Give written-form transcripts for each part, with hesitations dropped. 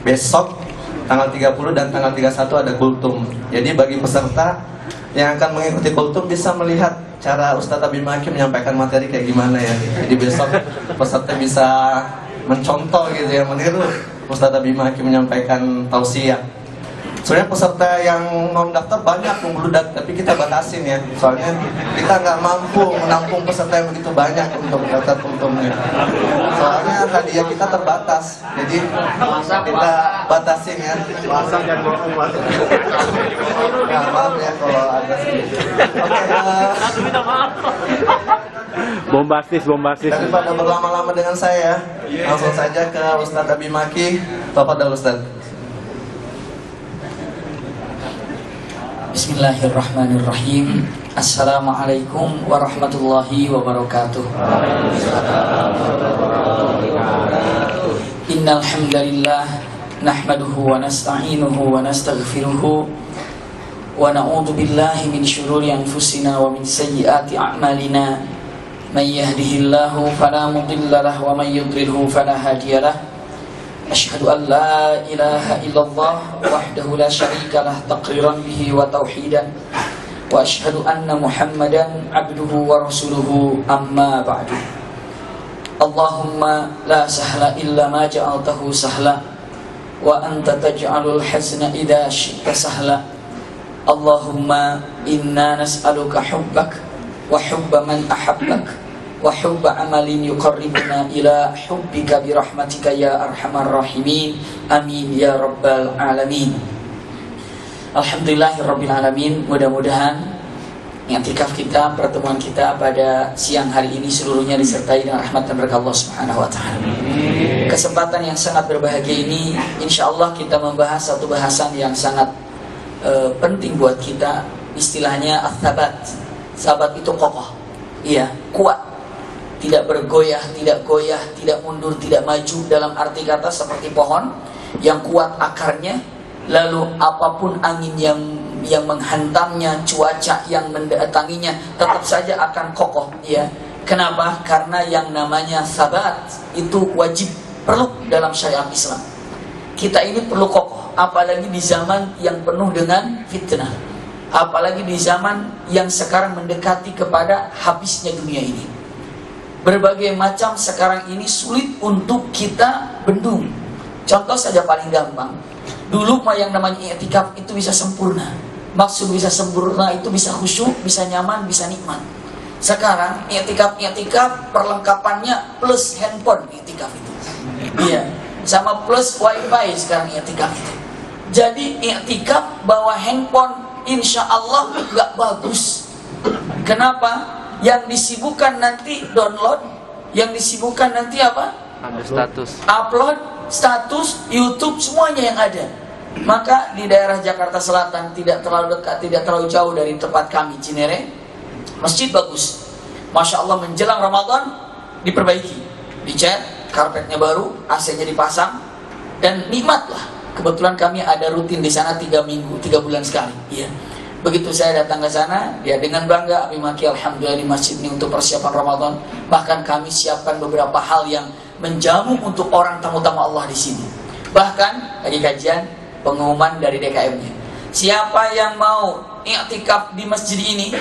besok tanggal 30 dan tanggal 31 ada kultum. Jadi bagi peserta yang akan mengikuti kultum bisa melihat cara Ustadz Abi Maki menyampaikan materi kayak gimana ya. Jadi besok peserta bisa mencontoh gitu ya, meniru Ustadz Abi Maki menyampaikan tausiah. Sebenarnya peserta yang mau daftar banyak membludak, tapi kita batasin ya. Soalnya kita nggak mampu menampung peserta yang begitu banyak untuk daftar kultumnya. Soalnya hadiah kita terbatas, jadi kita batasin ya. Ya, maaf ya kalau ada sedikit. Bombastis. Daripada berlama-lama dengan saya, langsung saja ke Ustadz Abi Maki. Tafadhol Ustadz. Bismillahirrahmanirrahim. Assalamualaikum warahmatullahi wabarakatuh. Innal hamdalillah nahmaduhu wa nasta'inuhu wa nastaghfiruhu wa na'udzu billahi min shururi anfusina wa min sayyiati a'malina. May yahdihillahu fala mudilla lahu wa may yudlilhu fala hadiyalah. Asyhadu an la ilaha illallah wahdahu la syarika lah taqriran bihi wa tauhidan wa asyhadu anna Muhammadan abduhu wa rasuluhu amma ba'du. Allahumma la sahla illa ma ja'altahu sahla wa anta taj'alul hazna idza syi'ta sahla. Allahumma inna nas'aluka hubbak wa hubba man ahabbak wa hubba amalin yuqarribuna ila hubbika birahmatika ya arhamar rahimin. Amin ya rabbal alamin. Alhamdulillahirabbil alamin. Mudah-mudahan i'tikaf kita, pertemuan kita pada siang hari ini seluruhnya disertai dengan rahmat dan berkah Allah Subhanahu wa taala. Kesempatan yang sangat berbahagia ini insyaallah kita membahas satu bahasan yang sangat penting buat kita. Istilahnya ats-tsabat. Sabat itu kokoh. Iya, kuat. Tidak bergoyah, tidak goyah, tidak mundur, tidak maju. Dalam arti kata seperti pohon yang kuat akarnya, lalu apapun angin yang menghantamnya, cuaca yang mendatanginya, tetap saja akan kokoh. Ya, kenapa? Karena yang namanya sabat itu wajib, perlu dalam syariat Islam. Kita ini perlu kokoh, apalagi di zaman yang penuh dengan fitnah, apalagi di zaman yang sekarang mendekati kepada habisnya dunia ini. Berbagai macam sekarang ini sulit untuk kita bendung. Contoh saja paling gampang. Dulu mah yang namanya i'tikaf itu bisa sempurna. Maksud bisa sempurna itu bisa khusyuk, bisa nyaman, bisa nikmat. Sekarang i'tikaf perlengkapannya plus handphone i'tikaf itu. Iya, sama plus wifi sekarang i'tikaf itu. Jadi i'tikaf bawa handphone insya Allah gak bagus. Kenapa? Yang disibukkan nanti download, yang disibukkan nanti apa? Upload status YouTube, semuanya yang ada. Maka di daerah Jakarta Selatan tidak terlalu dekat, tidak terlalu jauh dari tempat kami, Cinere, masjid bagus. Masya Allah, menjelang Ramadan diperbaiki, dicat, karpetnya baru, AC-nya dipasang, dan nikmatlah. Kebetulan kami ada rutin di sana 3 bulan sekali. Iya. Begitu saya datang ke sana, dia dengan bangga, Abi Maki alhamdulillah di masjid ini untuk persiapan Ramadan. Bahkan kami siapkan beberapa hal yang menjamu untuk orang tamu-tamu Allah di sini. Bahkan lagi kajian pengumuman dari DKM-nya. Siapa yang mau i'tikaf di masjid ini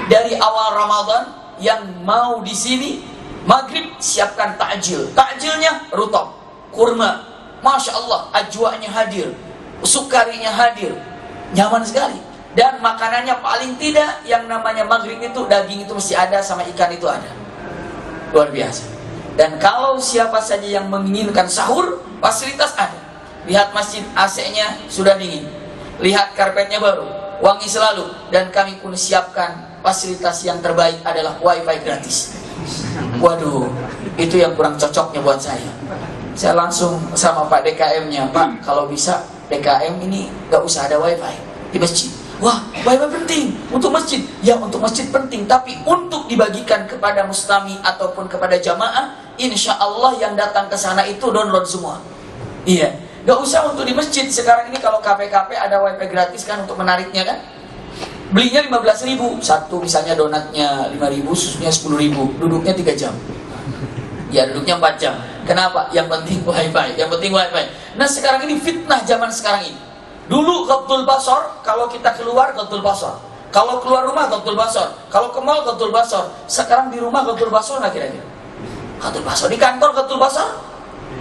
dari awal Ramadan, yang mau di sini maghrib siapkan takjil. Takjilnya rutop, kurma, masya Allah, ajwanya hadir, sukarinya hadir, nyaman sekali. Dan makanannya paling tidak yang namanya maghrib itu daging itu mesti ada, sama ikan itu ada. Luar biasa. Dan kalau siapa saja yang menginginkan sahur, fasilitas ada. Lihat masjid AC-nya sudah dingin, lihat karpetnya baru, wangi selalu. Dan kami pun siapkan fasilitas yang terbaik adalah wifi gratis. Waduh, itu yang kurang cocoknya buat saya. Saya langsung sama Pak DKM-nya, Pak kalau bisa DKM ini gak usah ada wifi di masjid. Wah, wifi penting untuk masjid. Ya, untuk masjid penting, tapi untuk dibagikan kepada mustami ataupun kepada jamaah, insya Allah yang datang ke sana itu download semua. Iya, gak usah untuk di masjid. Sekarang ini kalau kafe-kafe ada wifi gratis kan untuk menariknya kan. Belinya 15.000, satu misalnya donatnya 5.000, susunya 10.000, duduknya 3 jam. Ya, duduknya 4 jam. Kenapa? Yang penting wifi, yang penting wifi. Nah sekarang ini fitnah zaman sekarang ini. Dulu ghaddul basar, kalau kita keluar ghaddul basar. Kalau keluar rumah ghaddul basar. Kalau ke mall ghaddul basar. Sekarang di rumah ghaddul basar nggak kira-kira? Ghaddul basar. Di kantor ghaddul basar.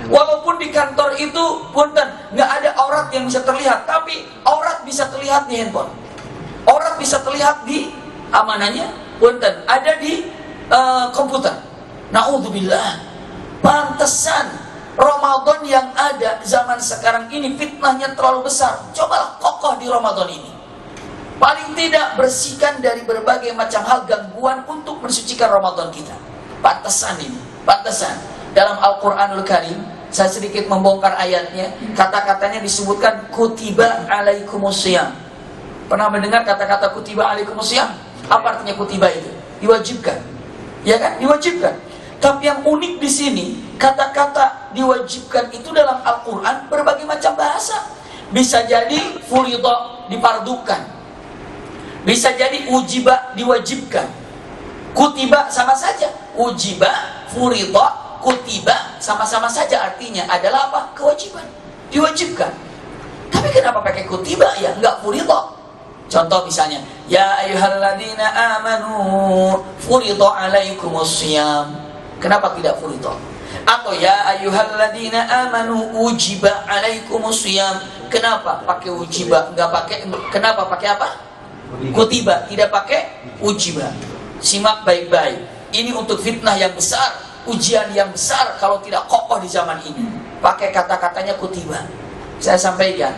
Walaupun di kantor itu punten nggak ada aurat yang bisa terlihat, tapi aurat bisa terlihat di handphone. Aurat bisa terlihat di amanahnya, punten ada di komputer. Naudzubillah. Pantesan Ramadan yang ada zaman sekarang ini fitnahnya terlalu besar. Cobalah kokoh di Ramadan ini. Paling tidak bersihkan dari berbagai macam hal gangguan untuk mensucikan Ramadan kita. Pantesan ini, pantesan. Dalam Al-Quranul Karim, saya sedikit membongkar ayatnya. Kata-katanya disebutkan kutiba alaikumusiyam. Pernah mendengar kata-kata kutiba alaikumusiyam? Apa artinya kutiba itu? Diwajibkan. Ya kan? Diwajibkan. Tapi yang unik di sini, kata-kata diwajibkan itu dalam Al-Quran berbagai macam bahasa. Bisa jadi furidah, dipardukan. Bisa jadi ujiba, diwajibkan. Kutiba sama saja. Ujiba, furidah, kutiba sama-sama saja artinya adalah apa? Kewajiban. Diwajibkan. Tapi kenapa pakai kutiba ya? Enggak furidah. Contoh misalnya, ya ayyuhalladzina amanu furidah alaikumusiyam. Kenapa tidak furidah? Atau ya ayyuhalladzina amanu ujiba alaikumusiyam. Kenapa pakai ujiba? Enggak pakai, kenapa pakai apa? Kutiba, tidak pakai ujiba. Simak baik-baik. Ini untuk fitnah yang besar, ujian yang besar kalau tidak kokoh di zaman ini. Pakai kata-katanya kutiba. Saya sampaikan.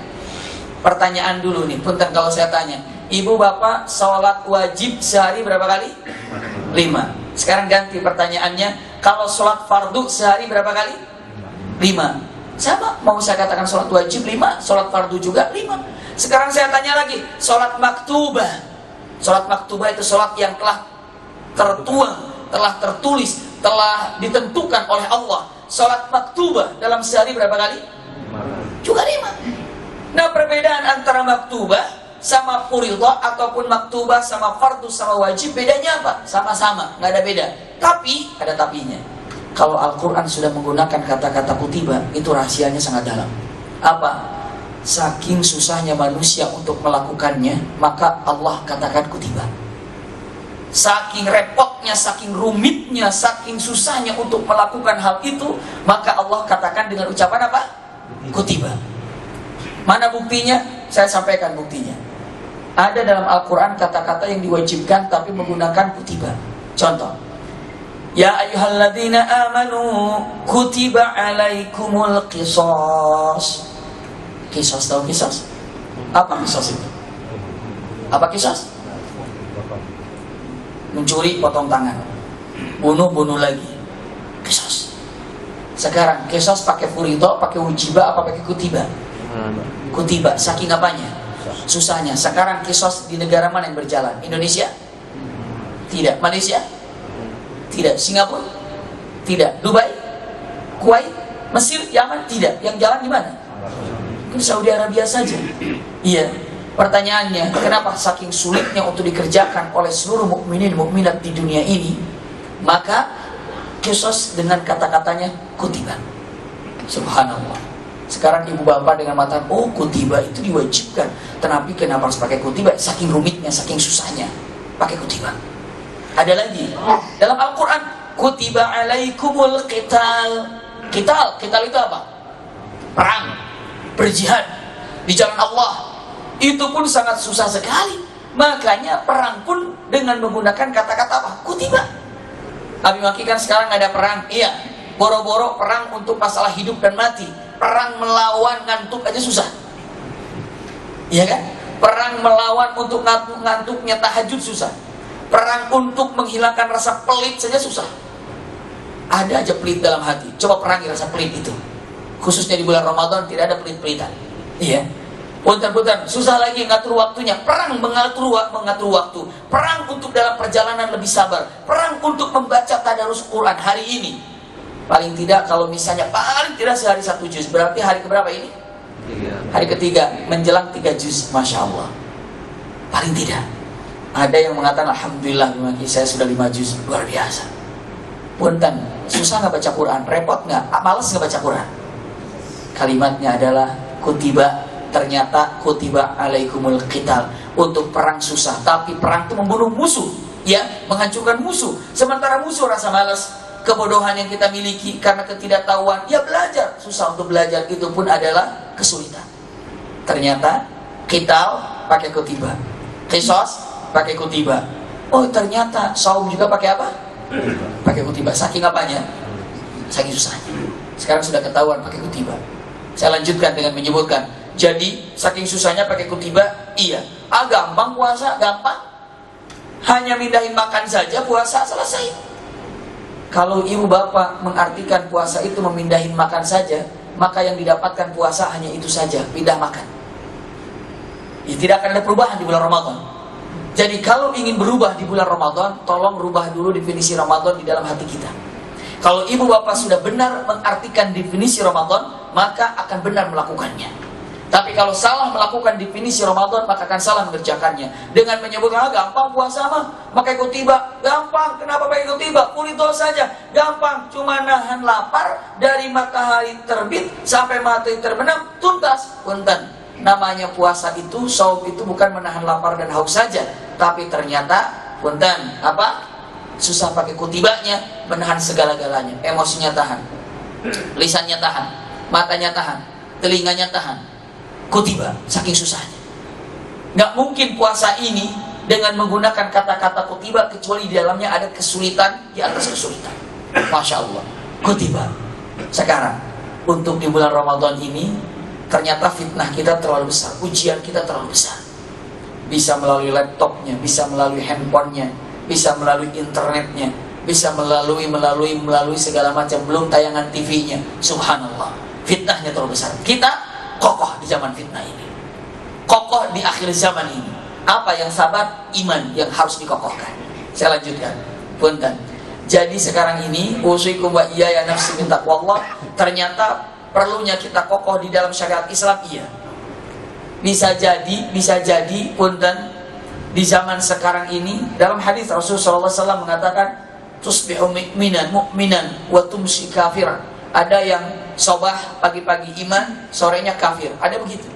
Pertanyaan dulu nih, punten kalau saya tanya. Ibu bapak sholat wajib sehari berapa kali? 5. Sekarang ganti pertanyaannya, kalau sholat fardu sehari berapa kali? 5. Sama, mau saya katakan sholat wajib 5, sholat fardu juga 5. Sekarang saya tanya lagi, sholat maktubah. Sholat maktubah itu sholat yang telah tertuang, telah tertulis, telah ditentukan oleh Allah. Sholat maktubah dalam sehari berapa kali? Juga 5. Nah perbedaan antara maktubah sama furidah ataupun maktubah sama fardu sama wajib bedanya apa? Sama-sama, nggak ada beda. Tapi ada tapinya. Kalau Al-Quran sudah menggunakan kata-kata kutiba, itu rahasianya sangat dalam. Apa? Saking susahnya manusia untuk melakukannya, maka Allah katakan kutiba. Saking repotnya, saking rumitnya, saking susahnya untuk melakukan hal itu, maka Allah katakan dengan ucapan apa? Kutiba. Mana buktinya? Saya sampaikan buktinya. Ada dalam Al-Quran kata-kata yang diwajibkan tapi menggunakan kutiba. Contoh, ya ayyuhalladzina amanu kutiba alaikumul qisas. Qisas, tahu qisas? Apa qisas itu? Apa qisas? Mencuri potong tangan, bunuh lagi. Qisas. Sekarang qisas pakai furidah, pakai ujiba, apa pakai kutiba? Kutiba. Saking apanya? Susahnya. Sekarang qisas di negara mana yang berjalan? Indonesia? Tidak. Malaysia? Tidak. Singapura? Tidak. Dubai? Kuwait? Mesir? Yaman? Tidak. Yang jalan di mana? Di Saudi Arabia saja. Iya. Pertanyaannya, kenapa saking sulitnya untuk dikerjakan oleh seluruh mukminin mukminat di dunia ini? Maka qisas dengan kata-katanya kutiba. Subhanallah. Sekarang ibu bapak dengan mata, oh kutiba itu diwajibkan. Tapi kenapa harus pakai kutiba? Saking rumitnya, saking susahnya pakai kutiba. Ada lagi dalam Al-Quran, kutiba alaikumul qital. Qital itu apa? Perang, berjihad di jalan Allah. Itu pun sangat susah sekali. Makanya perang pun dengan menggunakan kata-kata apa? Kutiba. Abi Maki kan sekarang ada perang. Iya, boro-boro perang untuk masalah hidup dan mati. Perang melawan ngantuk aja susah. Iya kan? Perang melawan untuk ngantuknya tahajud susah. Perang untuk menghilangkan rasa pelit saja susah. Ada aja pelit dalam hati. Coba perangi rasa pelit itu. Khususnya di bulan Ramadan tidak ada pelit-pelitan. Iya. Punten-punten, susah lagi ngatur waktunya. Perang mengatur waktu. Perang untuk dalam perjalanan lebih sabar. Perang untuk membaca tadarus Quran hari ini. Paling tidak kalau misalnya paling tidak sehari 1 juz. Berarti hari keberapa ini? Hari ketiga, menjelang 3 juz. Masya Allah. Paling tidak. Ada yang mengatakan alhamdulillah saya sudah 5 juz. Luar biasa. Punten, susah nggak baca Quran? Repot nggak? Males nggak baca Quran? Kalimatnya adalah kutiba. Ternyata kutiba alaikumul qital. Untuk perang susah, tapi perang itu membunuh musuh, ya, menghancurkan musuh. Sementara musuh rasa malas, kebodohan yang kita miliki karena ketidaktahuan, ya belajar. Susah untuk belajar, itu pun adalah kesulitan. Ternyata qital pakai kutiba, qisas pakai kutiba. Oh ternyata saum juga pakai apa? Pakai kutiba. Saking apanya? Saking susahnya. Sekarang sudah ketahuan pakai kutiba. Saya lanjutkan dengan menyebutkan. Jadi saking susahnya pakai kutiba, iya. Gampang puasa, gampang. Hanya mindahin makan saja puasa selesai. Kalau ibu bapak mengartikan puasa itu memindahin makan saja, maka yang didapatkan puasa hanya itu saja, pindah makan. Ya, tidak akan ada perubahan di bulan Ramadan. Jadi kalau ingin berubah di bulan Ramadan, tolong rubah dulu definisi Ramadan di dalam hati kita. Kalau ibu bapak sudah benar mengartikan definisi Ramadan, maka akan benar melakukannya. Tapi kalau salah melakukan definisi Ramadan, maka akan salah mengerjakannya. Dengan menyebutkan, gampang puasa mah, pakai kutiba, gampang. Kenapa pakai kutiba? Kulito saja, gampang. Cuma nahan lapar dari matahari terbit sampai matahari terbenam, tuntas. Punten, namanya puasa itu, saum itu bukan menahan lapar dan haus saja, tapi ternyata, punten, apa? Susah pakai kutibanya, menahan segala-galanya. Emosinya tahan, lisannya tahan, matanya tahan, telinganya tahan. Kutiba, saking susahnya. Nggak mungkin puasa ini dengan menggunakan kata-kata kutiba kecuali di dalamnya ada kesulitan di atas kesulitan. Masya Allah. Kutiba. Sekarang untuk di bulan Ramadan ini ternyata fitnah kita terlalu besar, ujian kita terlalu besar. Bisa melalui laptopnya, bisa melalui handphonenya, bisa melalui internetnya, bisa melalui segala macam, belum tayangan TV-nya. Subhanallah. Fitnahnya terlalu besar. Kita kokoh di zaman fitnah ini, kokoh di akhir zaman ini. Apa yang sabat? Iman yang harus dikokohkan. Saya lanjutkan. Punten. Jadi sekarang ini usikum wa iyaya nafsi min taqwallah. Ternyata perlunya kita kokoh di dalam syariat Islam, iya. Bisa jadi punten, di zaman sekarang ini dalam hadis Rasulullah SAW mengatakan tusbihu mu'minan wa tumsi kafiran. Ada yang sobah pagi-pagi iman, sorenya kafir. Ada begitu.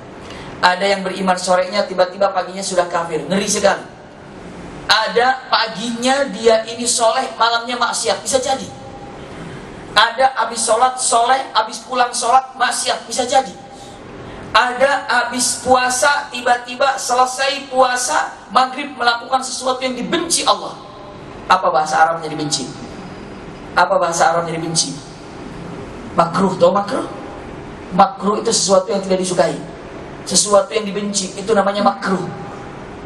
Ada yang beriman sorenya, tiba-tiba paginya sudah kafir. Ngeri sekali. Ada paginya dia ini soleh, malamnya maksiat. Bisa jadi. Ada habis sholat soleh, habis pulang sholat maksiat. Bisa jadi. Ada habis puasa, tiba-tiba selesai puasa, maghrib melakukan sesuatu yang dibenci Allah. Apa bahasa Arabnya dibenci? Apa bahasa Arabnya dibenci? Makruh, tau makruh? Makruh itu sesuatu yang tidak disukai, sesuatu yang dibenci, itu namanya makruh.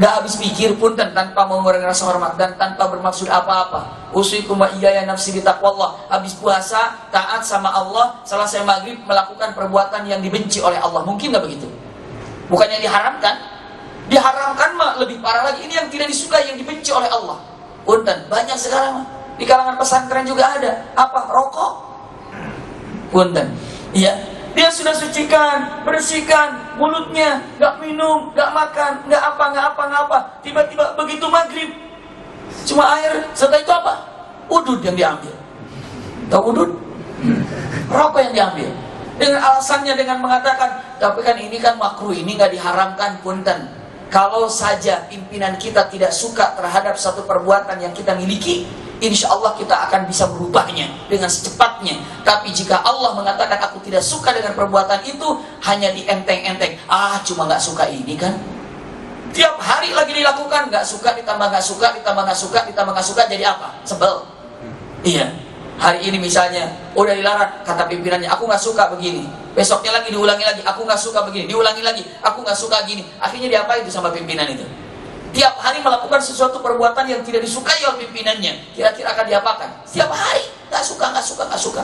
Gak habis pikir pun dan tanpa mengurangi rasa hormat dan tanpa bermaksud apa-apa. Usikum wa iyaya nafsi bitaqwallah. Habis puasa, taat sama Allah, selesai maghrib melakukan perbuatan yang dibenci oleh Allah. Mungkin gak begitu? Bukannya diharamkan? Diharamkan mah lebih parah lagi. Ini yang tidak disukai, yang dibenci oleh Allah. Punten, banyak sekarang di kalangan pesantren juga ada. Apa? Rokok. Punten, ya, dia sudah sucikan, bersihkan mulutnya, nggak minum, nggak makan, nggak apa. Tiba-tiba begitu maghrib, cuma air. Setelah itu apa? Udud yang diambil. Tahu udud? Rokok yang diambil. Dengan alasannya dengan mengatakan, tapi kan ini kan makruh, ini nggak diharamkan. Punten, kalau saja pimpinan kita tidak suka terhadap satu perbuatan yang kita miliki, insya Allah kita akan bisa merubahnya dengan secepatnya. Tapi jika Allah mengatakan aku tidak suka dengan perbuatan itu, hanya dienteng-enteng. Cuma nggak suka ini kan. Tiap hari lagi dilakukan, nggak suka ditambah nggak suka, ditambah nggak suka, ditambah nggak suka, jadi apa? Sebel. Iya. Hari ini misalnya udah dilarang, kata pimpinannya, aku nggak suka begini. Besoknya lagi diulangi lagi, aku nggak suka begini. Diulangi lagi, aku nggak suka gini. Akhirnya diapain itu sama pimpinan itu? Tiap hari melakukan sesuatu perbuatan yang tidak disukai oleh pimpinannya. Kira-kira akan diapakan? Setiap hari nggak suka.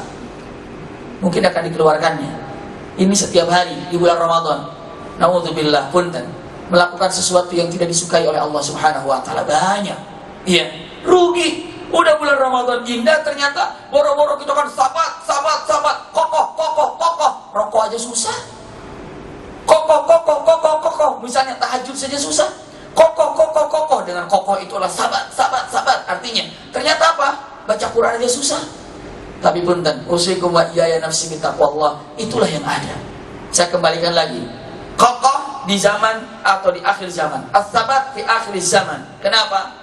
Mungkin akan dikeluarkannya. Ini setiap hari di bulan Ramadan. Naudzubillah, punten, melakukan sesuatu yang tidak disukai oleh Allah Subhanahu wa taala banyak. Iya, rugi. Udah bulan Ramadan indah, ternyata boro-boro kita kan sabat, kokoh. Rokok aja susah. Kokoh. Misalnya tahajud saja susah. Kokoh. Dengan kokoh itu adalah sabat. Artinya, ternyata apa? Baca Quran aja susah. Tapi punten, usikum wa iyaya nafsi bitaqwallah, itulah yang ada. Saya kembalikan lagi. Kokoh di zaman atau di akhir zaman. As-sabat fi akhir zaman. Kenapa?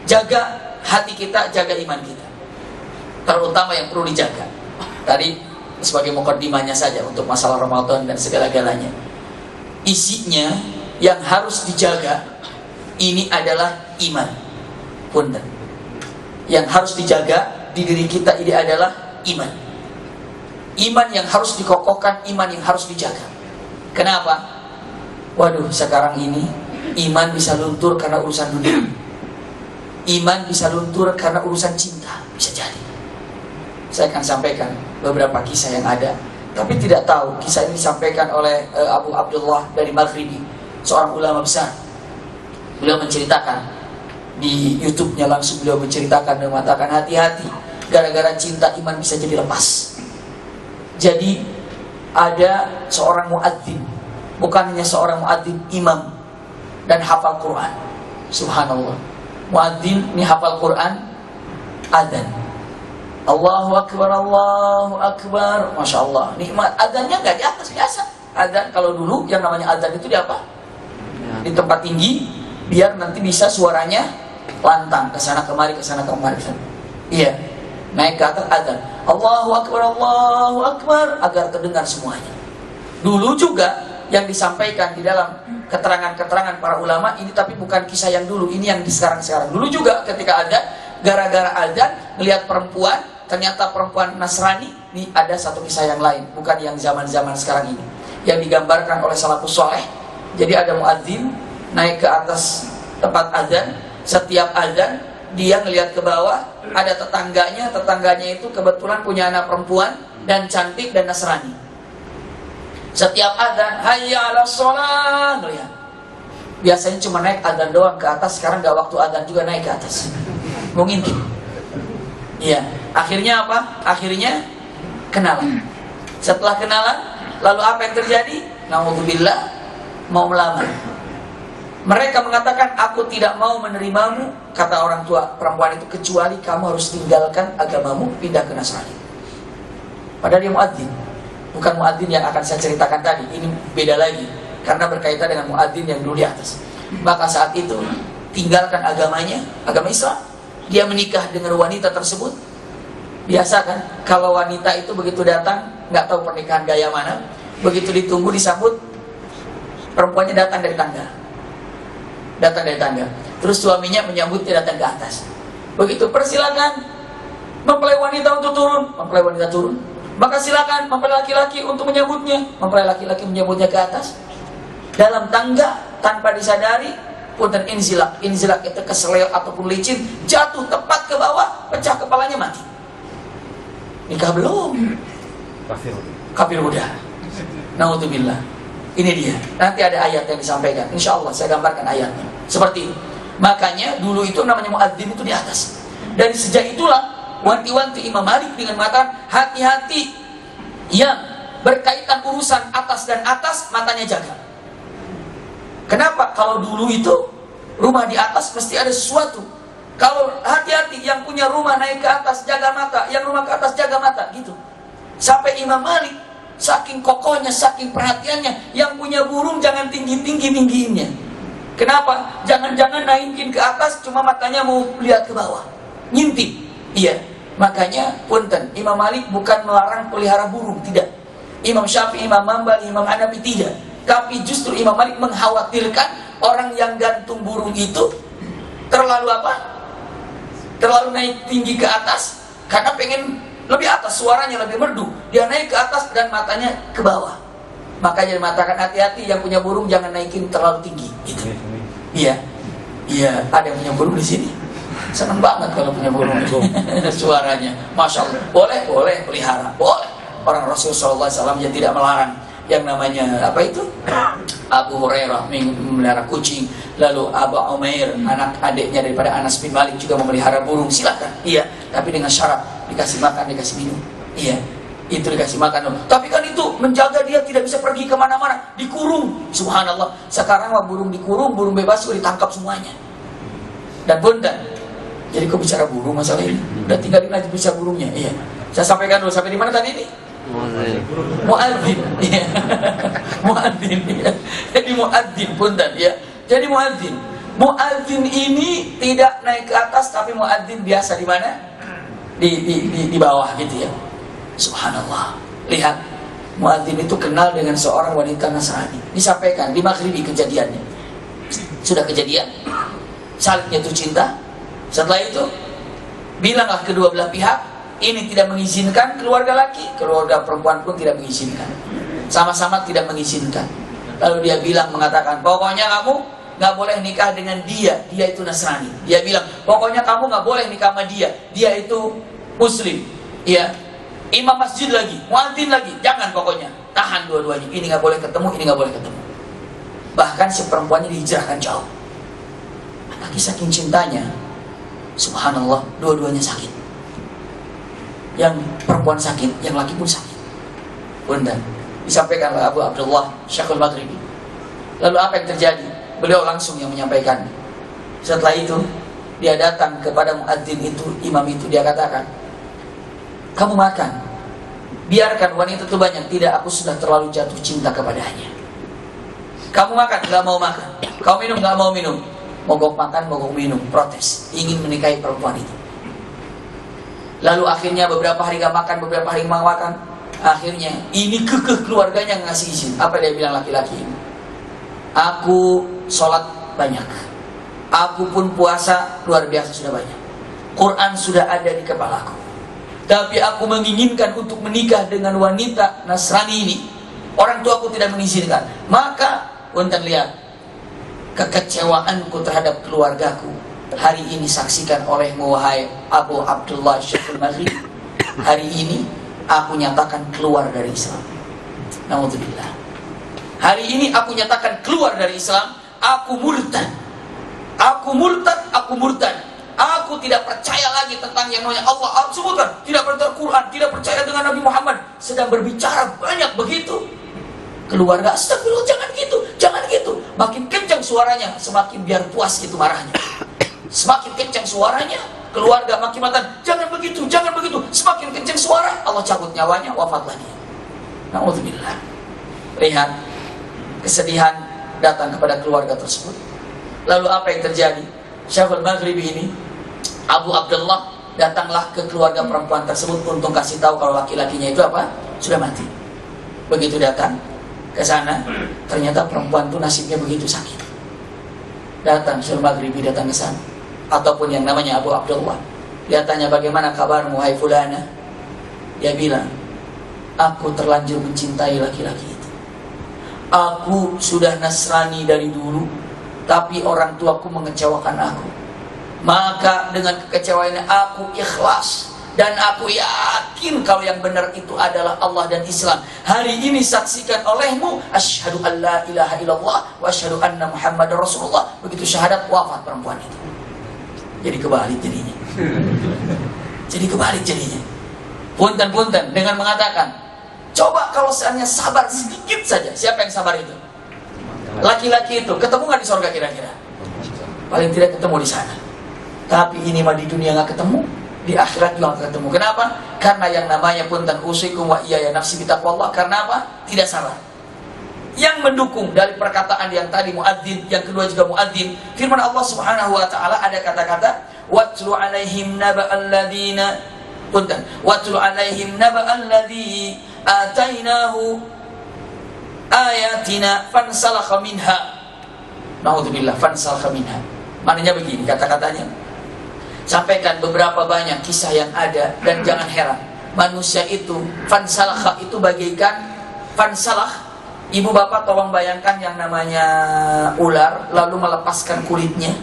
Jaga hati kita, jaga iman kita. Terutama yang perlu dijaga. Tadi sebagai mukaddimahnya saja untuk masalah Ramadan dan segala-galanya. Isinya yang harus dijaga ini adalah iman. Punten. Yang harus dijaga di diri kita ini adalah iman. Iman yang harus dikokohkan, iman yang harus dijaga. Kenapa? Waduh, sekarang ini iman bisa luntur karena urusan dunia. Iman bisa luntur karena urusan cinta, bisa jadi. Saya akan sampaikan beberapa kisah yang ada, tapi tidak tahu kisah ini disampaikan oleh Abu Abdullah dari Maghribi, seorang ulama besar. Beliau menceritakan di YouTube-nya, langsung beliau menceritakan dan mengatakan, hati-hati, gara-gara cinta iman bisa jadi lepas. Jadi ada seorang muadzin, bukan hanya seorang muadzin, imam dan hafal Quran. Subhanallah. Muadzin ini hafal Quran, adzan. Allahu Akbar, Allahu Akbar. Masya Allah. Nikmat adzannya nggak di atas biasa. Adzan kalau dulu yang namanya adzan itu di apa? Di tempat tinggi, biar nanti bisa suaranya lantang kesana kemari, kesana kemari. Iya, naik ke atas adzan. Allahu Akbar, Allahu Akbar, agar terdengar semuanya. Dulu juga yang disampaikan di dalam keterangan-keterangan para ulama ini, tapi bukan kisah yang dulu, ini yang di sekarang-sekarang. Dulu juga ketika ada gara-gara adzan melihat perempuan, ternyata perempuan Nasrani, ini ada satu kisah yang lain, bukan yang zaman-zaman sekarang ini, yang digambarkan oleh salafus saleh. Jadi ada muadzin naik ke atas tempat adzan, setiap adzan dia ngelihat ke bawah, ada tetangganya itu kebetulan punya anak perempuan dan cantik dan Nasrani. Setiap adzan, hayya 'alas shalah, ngelihat. Biasanya cuma naik adzan doang ke atas, sekarang gak waktu adzan juga naik ke atas. Mau ngintip. Iya, akhirnya apa? Akhirnya kenalan. Setelah kenalan, lalu apa yang terjadi? Na'udzubillah, mau melamar. Mereka mengatakan, aku tidak mau menerimamu, kata orang tua perempuan itu, kecuali kamu harus tinggalkan agamamu, pindah ke Nasrani. Padahal dia muadzin, bukan muadzin yang akan saya ceritakan tadi. Ini beda lagi, karena berkaitan dengan muadzin yang dulu di atas. Maka saat itu tinggalkan agamanya, agama Islam. Dia menikah dengan wanita tersebut. Biasa kan, kalau wanita itu begitu datang, nggak tahu pernikahan gaya mana, begitu ditunggu disambut, perempuannya datang dari tangga. Terus suaminya menyambutnya datang ke atas. Begitu persilakan mempelai wanita untuk turun, mempelai wanita turun. Maka silakan mempelai laki-laki untuk menyambutnya, mempelai laki-laki menyambutnya ke atas. Dalam tangga tanpa disadari, punten inzilak itu keseleo ataupun licin, jatuh tepat ke bawah, pecah kepalanya, mati. Nikah belum, kafir udah. Naudzubillah. Ini dia. Nanti ada ayat yang disampaikan. Insya Allah saya gambarkan ayatnya. Seperti itu. Makanya dulu itu namanya muadzin itu di atas. Dan sejak itulah wanti-wanti Imam Malik dengan mengatakan, hati-hati yang berkaitan urusan atas dan atas, matanya jaga. Kenapa? Kalau dulu itu rumah di atas mesti ada sesuatu. Kalau hati-hati yang punya rumah naik ke atas jaga mata, yang rumah ke atas jaga mata, gitu. Sampai Imam Malik saking kokohnya, saking perhatiannya, yang punya burung jangan tinggiinnya. Kenapa? Jangan-jangan naikin ke atas, cuma matanya mau lihat ke bawah, ngintip. Iya. Makanya punten, Imam Malik bukan melarang pelihara burung, tidak. Imam Syafi'i, Imam Hambali, Imam Hanafi tidak. Tapi justru Imam Malik mengkhawatirkan orang yang gantung burung itu terlalu apa? Terlalu naik tinggi ke atas, karena pengen lebih atas, suaranya lebih merdu. Dia naik ke atas dan matanya ke bawah. Makanya mengatakan hati-hati yang punya burung jangan naikin terlalu tinggi. Gitu. Iya, iya. Ada yang punya burung di sini. Senang banget kalau punya burung. Suaranya, masya Allah. Boleh pelihara, boleh. Orang Rasulullah SAW yang tidak melarang. Yang namanya apa itu? Abu Hurairah memelihara kucing. Lalu Abu Umair, anak adiknya daripada Anas bin Malik, juga memelihara burung. Silakan. Iya, tapi dengan syarat dikasih makan, dikasih minum. Iya, itu dikasih makan. Tapi kan itu menjaga dia tidak bisa pergi kemana-mana, dikurung. Subhanallah. Sekarang mah burung dikurung, burung bebas sudah ditangkap semuanya. Dan bundan. Jadi kok bicara burung masalah ini? Udah tinggalin aja bisa burungnya. Iya. Saya sampaikan dulu, sampai di mana tadi ini? Muadzin. Ya. Muadzin. Ya. Jadi muadzin punten ya. Jadi muadzin. Muadzin ini tidak naik ke atas, tapi muadzin biasa di mana? Di bawah gitu ya. Subhanallah. Lihat, muadzin itu kenal dengan seorang wanita Nasrani. Disampaikan di Maghribi kejadiannya. Sudah kejadian. Saling jatuh cinta. Setelah itu bilanglah kedua belah pihak, ini tidak mengizinkan, keluarga laki, keluarga perempuan pun tidak mengizinkan. Sama-sama tidak mengizinkan. Lalu dia bilang, mengatakan, pokoknya kamu nggak boleh nikah dengan dia itu Nasrani. Dia bilang, pokoknya kamu nggak boleh nikah sama dia itu Muslim. Ya, imam masjid lagi, muadzin lagi, jangan pokoknya. Tahan dua-duanya, ini nggak boleh ketemu, ini nggak boleh ketemu. Bahkan si perempuannya dihijrahkan jauh. Lagi saking cintanya, subhanallah, dua-duanya sakit. Yang perempuan sakit, yang laki pun sakit. Bunda, disampaikan oleh Abu Abdullah Syekhul Maghribi. Lalu apa yang terjadi? Beliau langsung yang menyampaikan. Setelah itu, dia datang kepada muadzin itu, imam itu, dia katakan, kamu makan, biarkan wanita itu banyak. Tidak, aku sudah terlalu jatuh cinta kepadanya. Kamu makan, gak mau makan. Kau minum, gak mau minum. Mogok makan, mogok minum, protes, ingin menikahi perempuan itu. Lalu akhirnya beberapa hari gak makan, beberapa hari gak makan. Akhirnya ini kekeh keluarganya ngasih izin. Apa dia bilang laki-laki ini? Aku sholat banyak, aku pun puasa luar biasa sudah banyak, Quran sudah ada di kepalaku, tapi aku menginginkan untuk menikah dengan wanita Nasrani ini. Orang tua aku tidak mengizinkan. Maka untuk lihat kekecewaanku terhadap keluargaku hari ini saksikan olehmu, wahai Abu Abdullah Syekhul Maghribi. Hari ini aku nyatakan keluar dari Islam. Naudzubillah. Hari ini aku nyatakan keluar dari Islam. Aku murtad. Aku murtad, aku murtad. Aku tidak percaya lagi tentang yang namanya Allah. Aku sebutkan, tidak percaya Quran, tidak percaya dengan Nabi Muhammad. Sedang berbicara banyak begitu. Keluarga, astagfirullah, jangan gitu, jangan gitu. Makin kencang suaranya, semakin biar puas gitu marahnya. Semakin kencang suaranya, keluarga makin matan, jangan begitu, jangan begitu. Semakin kencang suara, Allah cabut nyawanya, wafatlah dia. Na'udzubillah. Lihat, kesedihan datang kepada keluarga tersebut. Lalu apa yang terjadi? Syekhul Maghribi ini, Abu Abdullah, datanglah ke keluarga perempuan tersebut untuk kasih tahu kalau laki-lakinya itu apa? Sudah mati. Begitu datang ke sana, ternyata perempuan itu nasibnya begitu sakit. Datang Syekhul Maghribi, datang ke sana, ataupun yang namanya Abu Abdullah. Dia tanya, bagaimana kabarmu, hai fulana? Dia bilang, aku terlanjur mencintai laki-laki itu. Aku sudah Nasrani dari dulu, tapi orang tuaku mengecewakan aku. Maka dengan kekecewaannya aku ikhlas, dan aku yakin kalau yang benar itu adalah Allah dan Islam. Hari ini saksikan olehmu, asyhadu an la ilaha illallah wa asyhadu anna Muhammadar Rasulullah. Begitu syahadat, wafat perempuan itu. Jadi kebalik jadinya. Jadi kebalik jadinya. Punten-punten dengan mengatakan, coba kalau seandainya sabar sedikit saja. Siapa yang sabar itu? Laki-laki itu ketemu nggak di surga kira-kira? Paling tidak ketemu di sana. Tapi ini mah di dunia nggak ketemu, di akhirat juga nggak ketemu. Kenapa? Karena yang namanya punten usikum wa iyaya nafsi bitaqwallah. Karena apa? Tidak sabar. Yang mendukung dari perkataan yang tadi muadzin, yang kedua juga muadzin, firman Allah Subhanahu wa taala ada kata-kata watlu alaihim naba'al ladzina punten watlu alaihim naba'al ladzi atainahu ayatina fansalakha minha. Naudzubillah, fansalakha minha. Maknanya begini kata-katanya. Sampaikan beberapa banyak kisah yang ada, dan jangan heran, manusia itu fansalakha itu bagaikan fansalakh. Ibu bapak tolong bayangkan yang namanya ular lalu melepaskan kulitnya.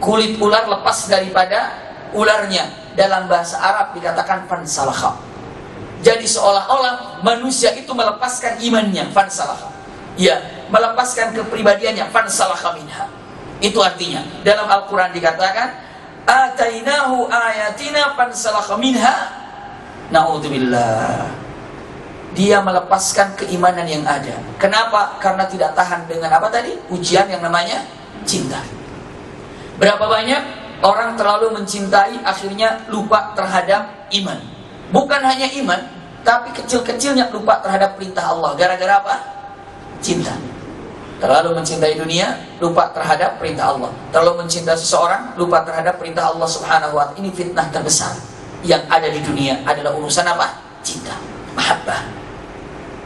Kulit ular lepas daripada ularnya. Dalam bahasa Arab dikatakan fansalakha. Jadi seolah-olah manusia itu melepaskan imannya, fansalakha. Ya, melepaskan kepribadiannya, fansalakha minha. Itu artinya. Dalam Al-Quran dikatakan, atainahu ayatina fansalakha minha. Na'udzubillah. Dia melepaskan keimanan yang ada. Kenapa? Karena tidak tahan dengan apa tadi? Ujian yang namanya cinta. Berapa banyak orang terlalu mencintai akhirnya lupa terhadap iman. Bukan hanya iman, tapi kecil-kecilnya lupa terhadap perintah Allah. Gara-gara apa? Cinta. Terlalu mencintai dunia, lupa terhadap perintah Allah. Terlalu mencintai seseorang, lupa terhadap perintah Allah Subhanahu wa ta'ala. Ini fitnah terbesar yang ada di dunia adalah urusan apa? Cinta, mahabbah.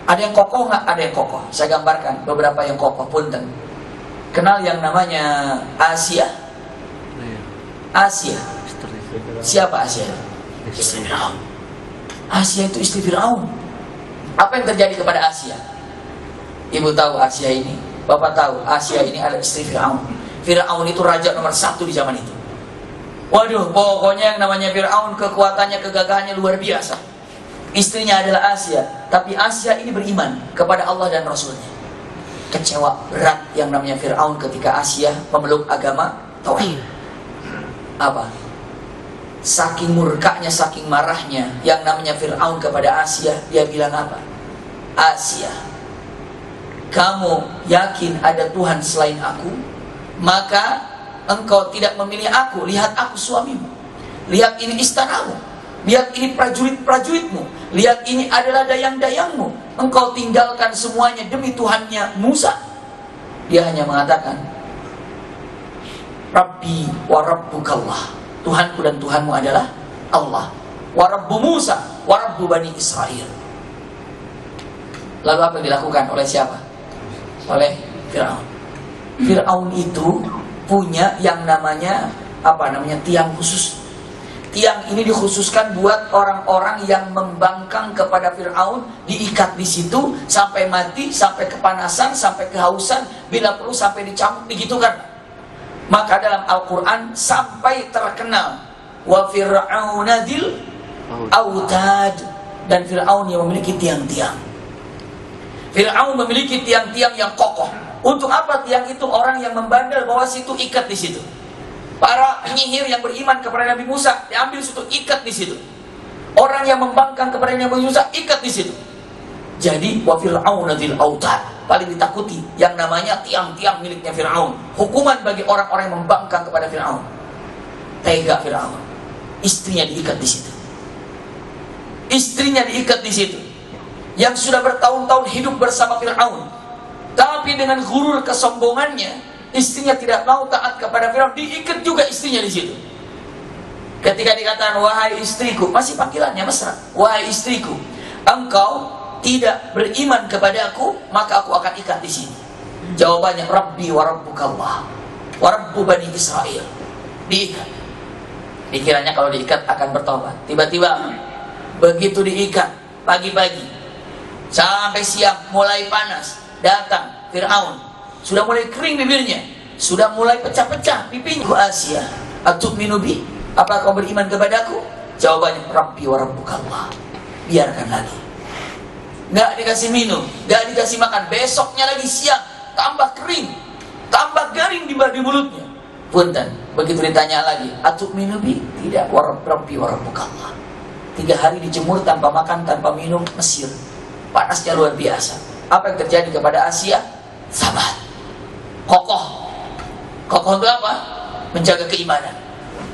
Ada yang kokoh nggak? Ada yang kokoh. Saya gambarkan beberapa yang kokoh. Punten. Kenal yang namanya Asia? Asia. Siapa Asia? Istri Fir'aun. Asia itu istri Fir'aun. Apa yang terjadi kepada Asia? Ibu tahu Asia ini, Bapak tahu Asia ini adalah istri Fir'aun. Fir'aun itu raja nomor 1 di zaman itu. Waduh, pokoknya yang namanya Fir'aun kekuatannya, kegagahannya luar biasa. Istrinya adalah Asia, tapi Asia ini beriman kepada Allah dan Rasulnya. Kecewa berat yang namanya Fir'aun ketika Asia memeluk agama tauhid. Apa? Saking murkanya, saking marahnya yang namanya Fir'aun kepada Asia, dia bilang apa? Asia, kamu yakin ada Tuhan selain aku? Maka engkau tidak memilih aku. Lihat aku suamimu. Lihat ini istanamu. Lihat ini prajurit-prajuritmu. Lihat ini adalah dayang-dayangmu. Engkau tinggalkan semuanya demi Tuhannya Musa. Dia hanya mengatakan, Rabbi wa rabbukallah. Tuhanku dan Tuhanmu adalah Allah. Wa rabbu Musa wa rabbu Bani Israel. Lalu apa yang dilakukan oleh siapa? Oleh Fir'aun. Fir'aun itu punya yang namanya tiang khusus. Tiang ini dikhususkan buat orang-orang yang membangkang kepada Fir'aun, diikat di situ sampai mati, sampai kepanasan, sampai kehausan, bila perlu sampai dicambuk, digitukan. Maka dalam Al-Quran sampai terkenal wa fir'auna dzil autad, dan Fir'aun yang memiliki tiang-tiang. Fir'aun memiliki tiang-tiang yang kokoh. Untuk apa tiang itu? Orang yang membandel bawa situ, ikat di situ. Para penyihir yang beriman kepada Nabi Musa diambil situ, ikat di situ. Orang yang membangkang kepada Nabi Musa, ikat di situ. Jadi wa fir'auna dzil autad, paling ditakuti yang namanya tiang-tiang miliknya Fir'aun. Hukuman bagi orang-orang yang membangkang kepada Fir'aun. Tega Fir'aun. Istrinya diikat di situ. Istrinya diikat di situ. Yang sudah bertahun-tahun hidup bersama Fir'aun. Tapi dengan gurur kesombongannya, istrinya tidak mau taat kepada Fir'aun, diikat juga istrinya di situ. Ketika dikatakan wahai istriku, masih panggilannya mesra, wahai istriku, engkau tidak beriman kepadaku, maka aku akan ikat di sini. Jawabannya Rabbi wa rabbukallah wa rabbu Bani Israel. Diikat. Dikiranya kalau diikat akan bertobat. Tiba-tiba begitu diikat pagi-pagi sampai siang mulai panas, datang Fir'aun. Sudah mulai kering bibirnya, sudah mulai pecah-pecah pipinya. Asia, atu'minu bi? Apa kau beriman kepadaku? Jawabannya Rabbi wa rabbukallah. Biarkan lagi. Nggak dikasih minum, nggak dikasih makan. Besoknya lagi siang, tambah kering, tambah garing di mulutnya. Punten, begitu ditanya lagi, atu'minu bi? Tidak, Rabbi wa rabbukallah. 3 hari dijemur tanpa makan, tanpa minum, Mesir. Panasnya luar biasa. Apa yang terjadi kepada Asia? Sabar, kokoh. Kokoh itu apa? Menjaga keimanan.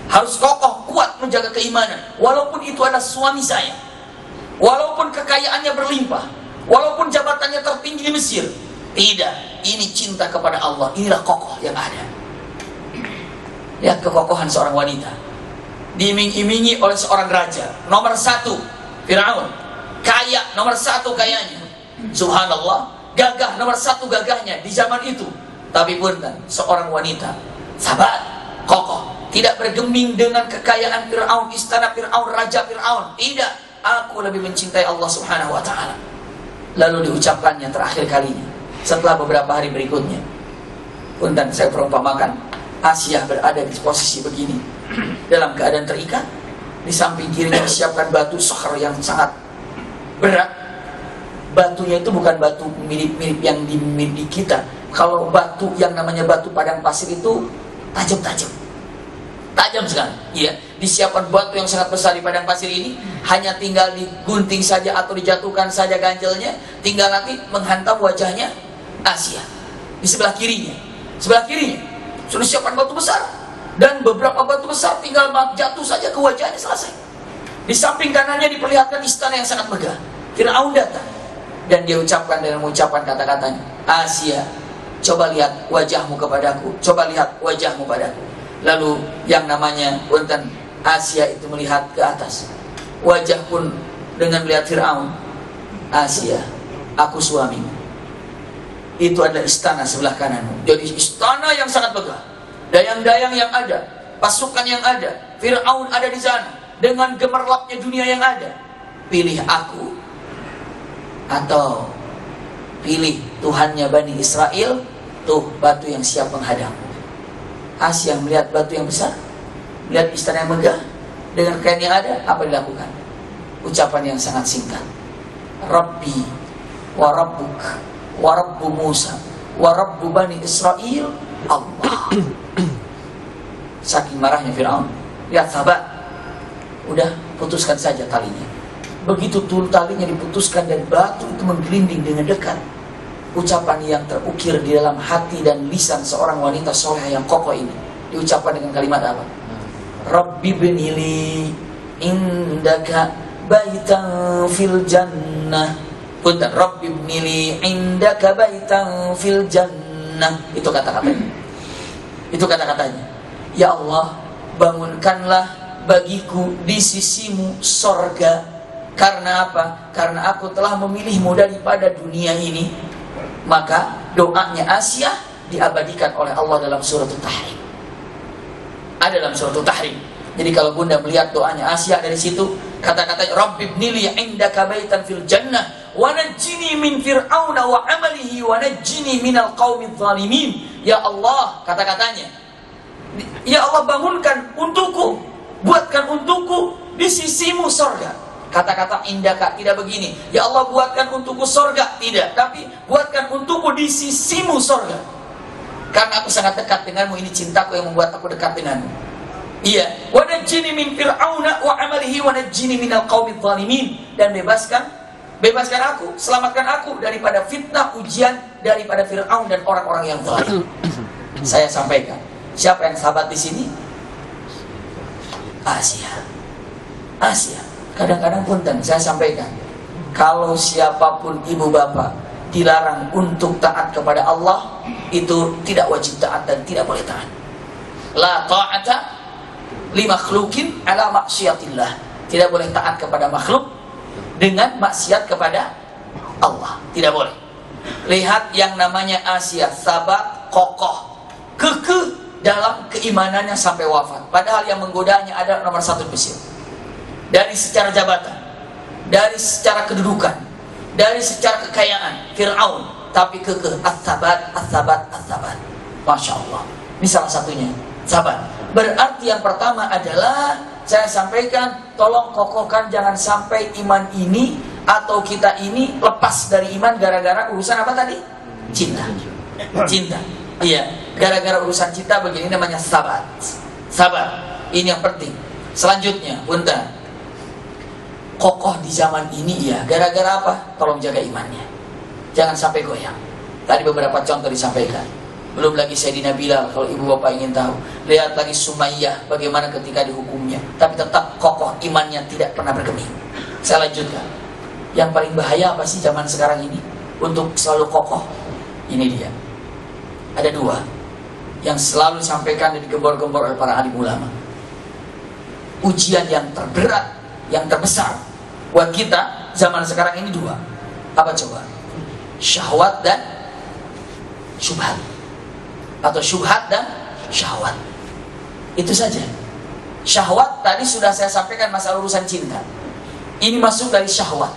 Harus kokoh, kuat menjaga keimanan. Walaupun itu adalah suami saya, walaupun kekayaannya berlimpah, walaupun jabatannya tertinggi di Mesir. Tidak, ini cinta kepada Allah. Inilah kokoh yang ada. Lihat kekokohan seorang wanita, diiming-imingi oleh seorang raja nomor 1, Fir'aun. Kaya nomor 1 kayanya. Subhanallah, gagah nomor 1 gagahnya di zaman itu. Tapi pun seorang wanita sabar, kokoh, tidak bergeming dengan kekayaan Fir'aun, istana Fir'aun, raja Fir'aun. Tidak, aku lebih mencintai Allah Subhanahu wa ta'ala. Lalu diucapkannya terakhir kalinya setelah beberapa hari berikutnya. Punten, saya perumpamakan Asia berada di posisi begini, dalam keadaan terikat. Di samping kirinya disiapkan batu sohar yang sangat berat. Batunya itu bukan batu mirip-mirip yang di kita. Kalau batu yang namanya batu padang pasir itu tajam-tajam, tajam sekali. Iya, disiapkan batu yang sangat besar di padang pasir ini, hanya tinggal digunting saja atau dijatuhkan saja ganjelnya, tinggal nanti menghantam wajahnya Asia. Di sebelah kirinya sudah disiapkan batu besar, dan beberapa batu besar tinggal jatuh saja ke wajahnya, selesai. Di samping kanannya diperlihatkan istana yang sangat megah. Fir'aun datang dan dia ucapkan dengan mengucapkan kata-katanya, Asia, coba lihat wajahmu kepadaku, coba lihat wajahmu padaku. Lalu yang namanya Untan Asia itu melihat ke atas. Wajah pun dengan melihat Fir'aun, Asia, aku suamimu. Itu adalah istana sebelah kananmu. Jadi istana yang sangat megah, dayang-dayang yang ada, pasukan yang ada, Fir'aun ada di sana dengan gemerlapnya dunia yang ada. Pilih aku atau pilih Tuhannya Bani Israel. Tuh batu yang siap menghadang. Asia melihat batu yang besar, melihat istana yang megah dengan kain yang ada. Apa dilakukan? Ucapan yang sangat singkat, Rabbi wa Rabbuk wa Rabbu Musa wa Rabbu Bani Israel Allah. Saking marahnya Fir'aun, lihat sahabat, udah putuskan saja talinya. Begitu talinya diputuskan dan batu itu menggelinding dengan dekat. Ucapan yang terukir di dalam hati dan lisan seorang wanita soleh yang kokoh ini diucapkan dengan kalimat apa? Rabbi binili indaka baitan fil jannah. Punten, Rabbi binili indaka baitan fil jannah. Itu kata-katanya. Itu kata-katanya. Ya Allah, bangunkanlah bagiku di sisimu sorga. Karena apa? Karena aku telah memilihmu daripada dunia ini. Maka doanya Asia diabadikan oleh Allah dalam surah Tahrim. Ada dalam surah Tahrim. Jadi kalau bunda melihat doanya Asia dari situ, kata-katanya Rabbi ibnili indaka baitan fil jannah wa najjini min fir'auna wa amalihi wa najjini minal qaumidz zalimin. Ya Allah, kata-katanya, ya Allah, bangunkan untukku, buatkan untukku di sisimu sorga. Kata-kata indaka tidak begini, ya Allah buatkan untukku sorga, tidak, tapi buatkan untukku di sisimu sorga. Karena aku sangat dekat denganmu, ini cintaku yang membuat aku dekat denganmu. Iya, wa najjini min fir'auna wa amalihi wa najjini minal qaumidz zalimin. Dan bebaskan aku, selamatkan aku daripada fitnah, ujian daripada Fir'aun dan orang-orang yang zalim. Saya sampaikan, siapa yang sahabat di sini? Asia. Kadang-kadang punten saya sampaikan, kalau siapapun ibu bapak dilarang untuk taat kepada Allah, itu tidak wajib taat dan tidak boleh taat. La ta'ata li makhlukin ala maksiatillah. Tidak boleh taat kepada makhluk dengan maksiat kepada Allah. Tidak boleh. Lihat yang namanya Asia, sahabat kokoh, kekeh dalam keimanannya sampai wafat. Padahal yang menggodanya adalah nomor satu Mesir. Dari secara jabatan, dari secara kedudukan, dari secara kekayaan, Fir'aun, tapi kekeh, as-sabat. Masya Allah. Ini salah satunya, sabat. Berarti yang pertama adalah, saya sampaikan, tolong kokohkan jangan sampai iman ini atau kita ini lepas dari iman gara-gara urusan apa tadi? Cinta. Iya, gara-gara urusan cinta begini namanya sabat. Ini yang penting. Selanjutnya, punten, kokoh di zaman ini ya gara-gara apa? Tolong jaga imannya, jangan sampai goyang. Tadi beberapa contoh disampaikan. Belum lagi Sayyidina Bilal, kalau ibu bapak ingin tahu. Lihat lagi Sumayyah, bagaimana ketika dihukumnya, tapi tetap kokoh imannya, tidak pernah bergeming. Saya lanjutkan. Yang paling bahaya apa sih zaman sekarang ini untuk selalu kokoh? Ini dia. Ada dua yang selalu disampaikan dan digembor-gembor oleh para alim ulama. Ujian yang terberat, yang terbesar buat kita zaman sekarang ini dua. Apa coba? Syahwat dan syubhat. Atau syubhat dan syahwat. Itu saja. Syahwat tadi sudah saya sampaikan masalah urusan cinta. Ini masuk dari syahwat.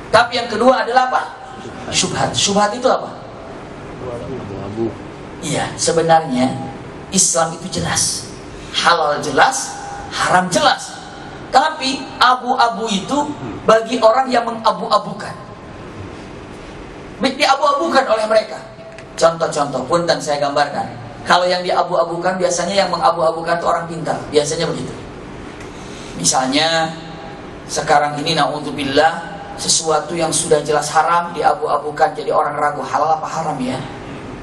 Tapi yang kedua adalah apa? Syubhat. Syubhat itu apa? Iya, sebenarnya Islam itu jelas. Halal jelas, haram jelas. Tapi abu-abu itu bagi orang yang mengabu-abukan. Diabu-abukan oleh mereka. Contoh-contoh pun dan saya gambarkan. Kalau yang diabu-abukan biasanya yang mengabu-abukan itu orang pintar. Biasanya begitu. Misalnya sekarang ini na'udzubillah, sesuatu yang sudah jelas haram diabu-abukan, jadi orang ragu halal apa haram ya.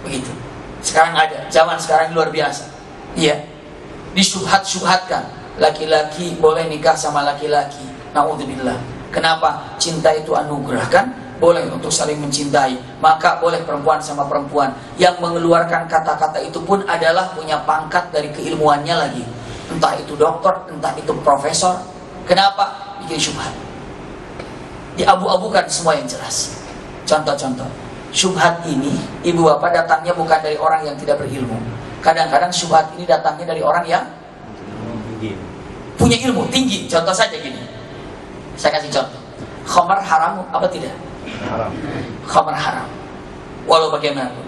Begitu. Sekarang ada, zaman sekarang luar biasa. Iya. Disyubhat-syubhatkan. laki-laki boleh nikah sama laki-laki. Naudzubillah. Kenapa? Cinta itu anugerah kan? Boleh untuk saling mencintai. Maka boleh perempuan sama perempuan. Yang mengeluarkan kata-kata itu pun adalah punya pangkat dari keilmuannya lagi. Entah itu dokter, entah itu profesor. Kenapa? Bikin syubhat. Diabu-abukan semua yang jelas. Contoh-contoh. Syubhat ini, ibu bapak datangnya bukan dari orang yang tidak berilmu. Kadang-kadang syubhat ini datangnya dari orang yang punya ilmu tinggi. Contoh saja gini. Saya kasih contoh. Khamar haram apa tidak? Haram. Khamar haram. Walau bagaimanapun.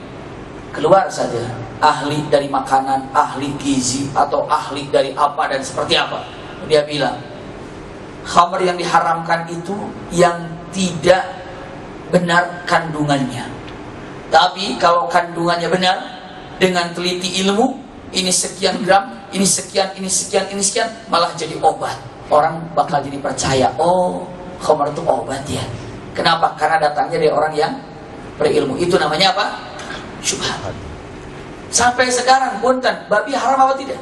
Keluar saja ahli dari makanan, ahli gizi, atau ahli dari apa dan seperti apa. Dia bilang, khamar yang diharamkan itu yang tidak benar kandungannya. Tapi kalau kandungannya benar, dengan teliti ilmu, ini sekian gram, ini sekian, ini sekian, ini sekian, malah jadi obat. Orang bakal jadi percaya, oh khamar itu obat ya. Kenapa? Karena datangnya dari orang yang berilmu. Itu namanya apa? Syubhat. Sampai sekarang punten, babi haram apa tidak?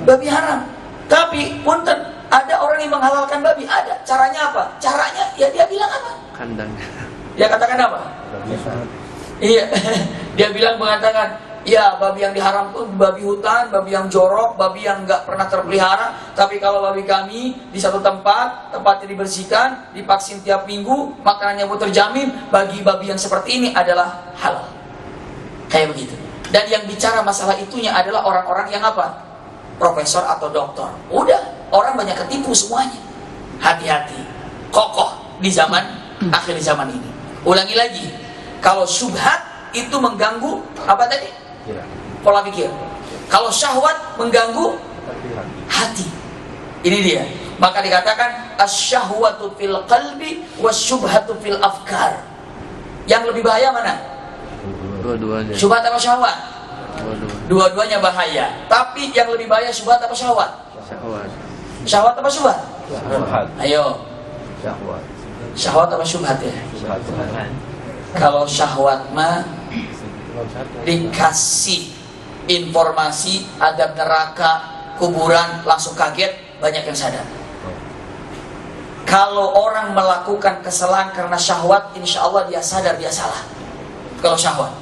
Babi haram. Tapi punten, ada orang yang menghalalkan babi. Ada. Caranya apa? Caranya ya dia bilang apa? Kandang. Dia katakan apa? Iya. Dia bilang mengatakan, ya babi yang diharam itu babi hutan, babi yang jorok, babi yang nggak pernah terpelihara. Tapi kalau babi kami di satu tempat, tempatnya dibersihkan, divaksin tiap minggu, makanannya pun terjamin. Bagi babi yang seperti ini adalah halal. Kayak begitu. Dan yang bicara masalah itunya adalah orang-orang yang apa? Profesor atau doktor. Udah, orang banyak ketipu semuanya. Hati-hati. Kokoh di zaman akhir zaman ini. Ulangi lagi. Kalau syubhat itu mengganggu apa tadi? Pola pikir. Kalau syahwat mengganggu hati. Ini dia. Maka dikatakan asyahwatu fil qalbi wasyubhatu fil afkar. Yang lebih bahaya mana? Dua-duanya. Syubhat apa syahwat? Dua-duanya bahaya. Tapi yang lebih bahaya syubhat apa syahwat? Syahwat. Syahwat apa syubhat? Syahwat. Ayo. Syahwat. Syahwat apa syubhat ya? Syahwat. Kalau syahwat mah dikasih informasi adab neraka, kuburan, langsung kaget, banyak yang sadar. Kalau orang melakukan kesalahan karena syahwat, insya Allah dia sadar dia salah. Kalau syahwat.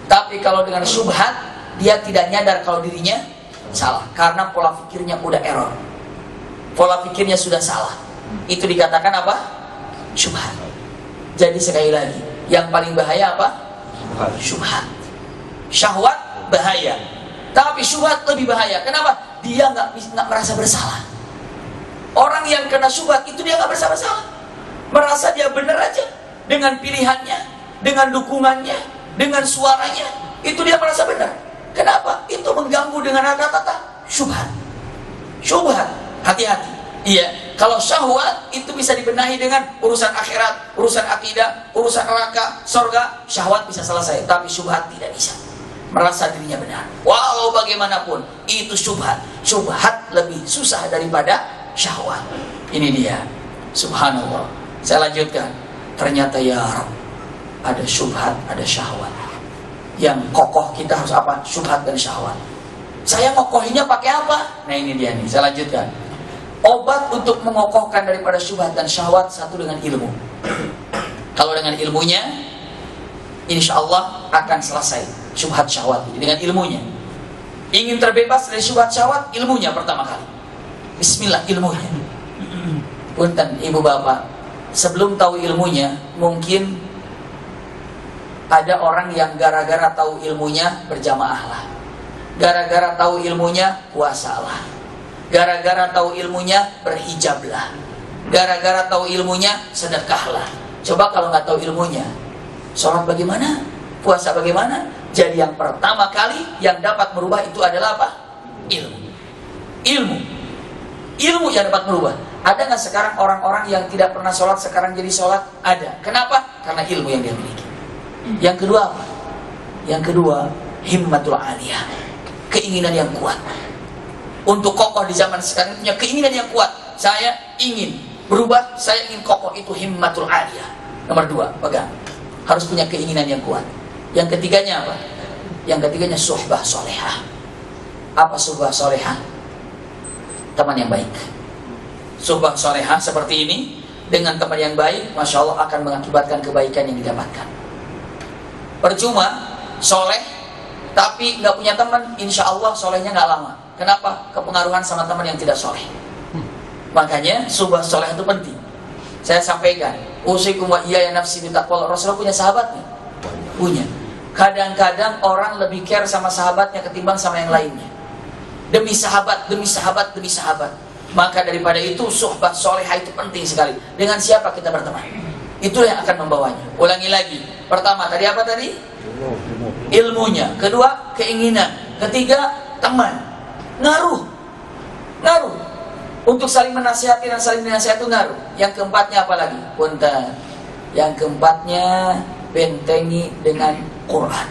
Tapi kalau dengan syubhat, dia tidak nyadar kalau dirinya salah. Karena pola pikirnya udah error. Pola pikirnya sudah salah. Itu dikatakan apa? Syubhat. Jadi sekali lagi, yang paling bahaya apa? Syubhat. Syahwat bahaya. Tapi syubhat lebih bahaya. Kenapa? Dia nggak merasa bersalah. Orang yang kena syubhat itu dia nggak bersalah. Merasa dia benar aja. Dengan pilihannya, dengan dukungannya, dengan suaranya, itu dia merasa benar. Kenapa? Itu mengganggu dengan kata-kata syubhat. Syubhat, hati-hati. Iya, kalau syahwat itu bisa dibenahi dengan urusan akhirat, urusan akidah, urusan neraka, surga, syahwat bisa selesai. Tapi syubhat tidak bisa. Merasa dirinya benar. Walau bagaimanapun, itu syubhat. Syubhat lebih susah daripada syahwat. Ini dia. Subhanallah. Saya lanjutkan. Ternyata ya Rabb, ada syubhat, ada syahwat. Yang kokoh kita harus apa? Syubhat dan syahwat. Saya ngokohinya pakai apa? Nah ini dia nih, saya lanjutkan. Obat untuk mengokohkan daripada syubhat dan syahwat satu dengan ilmu. Kalau dengan ilmunya, insya Allah akan selesai syubhat syahwat dengan ilmunya. Ingin terbebas dari syubhat syahwat, ilmunya pertama kali. Bismillah, ilmunya. Punten ibu bapak, sebelum tahu ilmunya, mungkin ada orang yang gara-gara tahu ilmunya berjamaah lah. Gara-gara tahu ilmunya puasalah. Gara-gara tahu ilmunya berhijablah. Gara-gara tahu ilmunya sedekahlah. Coba kalau nggak tahu ilmunya, sholat bagaimana? Puasa bagaimana? Jadi yang pertama kali yang dapat merubah itu adalah apa? Ilmu. Ilmu. Ilmu yang dapat merubah. Ada nggak sekarang orang-orang yang tidak pernah sholat sekarang jadi sholat? Ada. Kenapa? Karena ilmu yang dia miliki. Yang kedua apa? Yang kedua, himmatul aliyah. Keinginan yang kuat. Untuk kokoh di zaman sekarang punya keinginan yang kuat. Saya ingin berubah, saya ingin kokoh, itu himmatul aliyah. Nomor dua, pegang. Harus punya keinginan yang kuat. Yang ketiganya apa? Yang ketiganya suhbah solehah. Apa suhbah solehah? teman yang baik. Suhbah solehah seperti ini dengan teman yang baik, Masya Allah akan mengakibatkan kebaikan yang didapatkan. Percuma soleh tapi nggak punya teman, insya Allah solehnya nggak lama. Kenapa? Kepengaruhan sama teman yang tidak soleh. Makanya suhbah soleh itu penting. Saya sampaikan, usikum wa iyaya nafsi bitaqwa. Rasulullah punya sahabat nih? Punya. Kadang-kadang orang lebih care sama sahabatnya ketimbang sama yang lainnya. Demi sahabat, demi sahabat, demi sahabat. Maka daripada itu suhbah solehah itu penting sekali. Dengan siapa kita berteman, itu yang akan membawanya. Ulangi lagi. Pertama tadi apa tadi? Ilmunya. Kedua keinginan. Ketiga teman. Ngaruh. Untuk saling menasihati dan saling dinasihati itu ngaruh. Yang keempatnya apa lagi? Punten. Yang keempatnya bentengi dengan Quran.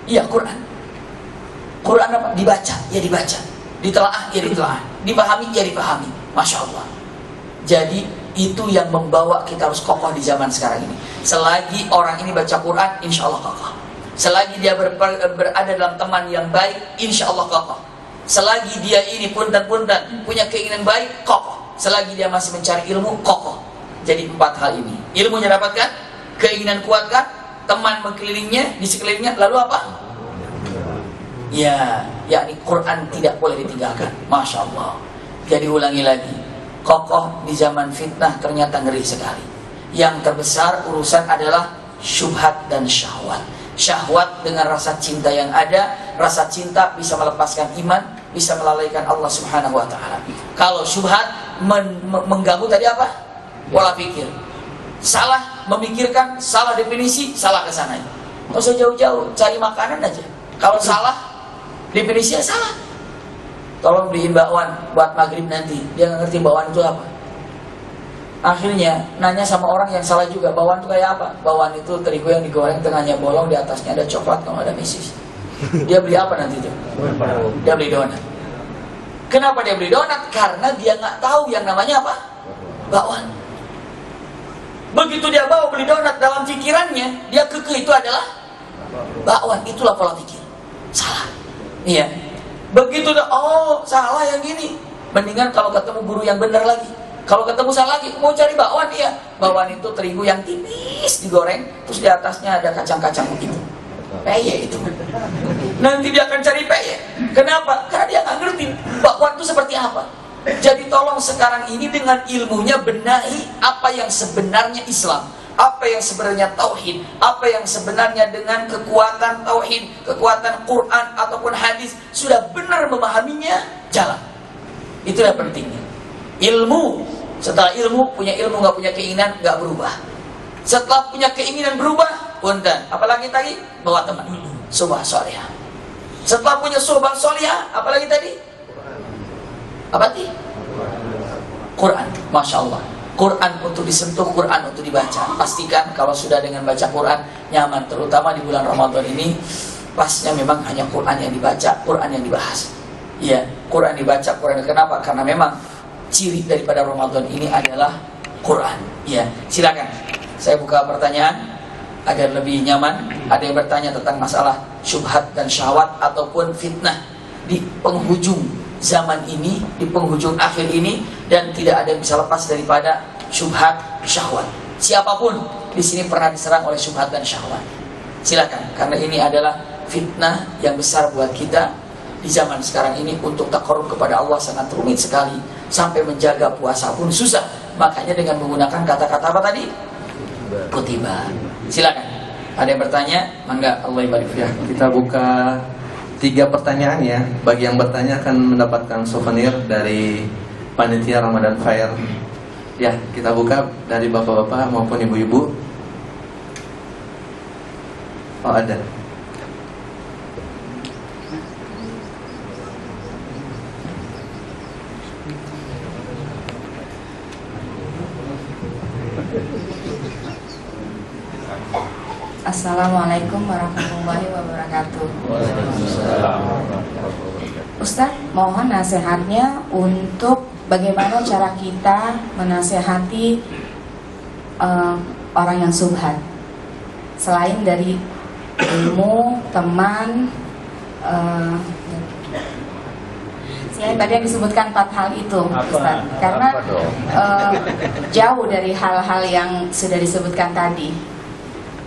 Iya Quran. Quran apa? Dibaca, ya dibaca. Ditelaah, ya ditelaah. Dipahami, ya dipahami. Masya Allah. Jadi itu yang membawa kita harus kokoh di zaman sekarang ini. Selagi orang ini baca Quran, insya Allah kokoh. Selagi dia berada dalam teman yang baik, insya Allah kokoh. Selagi dia ini punten-punten punya keinginan baik, kokoh. Selagi dia masih mencari ilmu, kokoh. Jadi 4 hal ini. Ilmunya dapatkan, keinginan kuatkan, teman mengelilingnya, di sekelilingnya, lalu apa? Ya, yakni Quran tidak boleh ditinggalkan. Masya Allah. Jadi ulangi lagi, kokoh di zaman fitnah ternyata ngeri sekali. Yang terbesar urusan adalah syubhat dan syahwat. Syahwat dengan rasa cinta yang ada, rasa cinta bisa melepaskan iman, bisa melalaikan Allah Subhanahu wa taala. Kalau syubhat mengganggu tadi apa? Pola pikir. Salah memikirkan, salah definisi, salah kesananya. Nggak usah jauh-jauh, cari makanan aja. Kalau salah definisinya salah. Tolong beliin bakwan buat maghrib nanti. Dia nggak ngerti bakwan itu apa. Akhirnya nanya sama orang yang salah juga, bakwan itu kayak apa? Bakwan itu terigu yang digoreng, tengahnya bolong, di atasnya ada coklat, kalau ada mesis. Dia beli apa nanti itu? Dia beli donat. Kenapa dia beli donat? Karena dia nggak tahu yang namanya apa? Bakwan. Begitu dia bawa beli donat, dalam pikirannya dia kekeh itu adalah bakwan. Itulah pola pikir. Salah. Iya. Begitu dah, oh salah yang gini. Mendingan kalau ketemu guru yang benar lagi. Kalau ketemu salah lagi, mau cari bakwan, iya. Bakwan itu terigu yang tipis digoreng, terus di atasnya ada kacang-kacang begitu. Peye itu. Nanti dia akan cari peye. Kenapa? Karena dia nggak ngerti bakwan itu seperti apa. Jadi tolong sekarang ini dengan ilmunya benahi apa yang sebenarnya Islam, apa yang sebenarnya tauhid, apa yang sebenarnya dengan kekuatan tauhid, kekuatan Quran ataupun hadis sudah benar memahaminya, jalan. Itulah pentingnya. Ilmu, setelah ilmu punya ilmu nggak punya keinginan nggak berubah. Setelah punya keinginan berubah, punten. Apalagi tadi bawa teman, suhbah solihah. Setelah punya suhbah solihah, apalagi tadi? Apa sih? Quran, Masya Allah. Quran untuk disentuh, Quran untuk dibaca. Pastikan kalau sudah dengan baca Quran nyaman, terutama di bulan Ramadan ini. Pasnya memang hanya Quran yang dibaca, Quran yang dibahas. Iya, Quran dibaca, Quran. Kenapa? Karena memang ciri daripada Ramadan ini adalah Quran. Iya, silakan. Saya buka pertanyaan agar lebih nyaman. Ada yang bertanya tentang masalah syubhat dan syahwat ataupun fitnah di penghujung zaman ini, di penghujung akhir ini, dan tidak ada yang bisa lepas daripada syubhat, syahwat. Siapapun di sini pernah diserang oleh syubhat dan syahwat. Silakan, karena ini adalah fitnah yang besar buat kita di zaman sekarang ini. Untuk taqarrub kepada Allah sangat rumit sekali, sampai menjaga puasa pun susah. Makanya dengan menggunakan kata-kata apa tadi? Kutiba. Silakan. Ada yang bertanya? Mangga, Allah ibarik. Ya, kita buka 3 pertanyaan ya. Bagi yang bertanya akan mendapatkan souvenir dari panitia Ramadan Fair. Ya, kita buka dari bapak-bapak maupun ibu-ibu. Oh, ada. Assalamualaikum warahmatullahi wabarakatuh. Ustadz, mohon nasihatnya untuk bagaimana cara kita menasehati orang yang subhat, selain dari ilmu, teman, Ya, tadi yang disebutkan 4 hal itu, Ustaz. Karena Apa dong? jauh dari hal-hal yang sudah disebutkan tadi.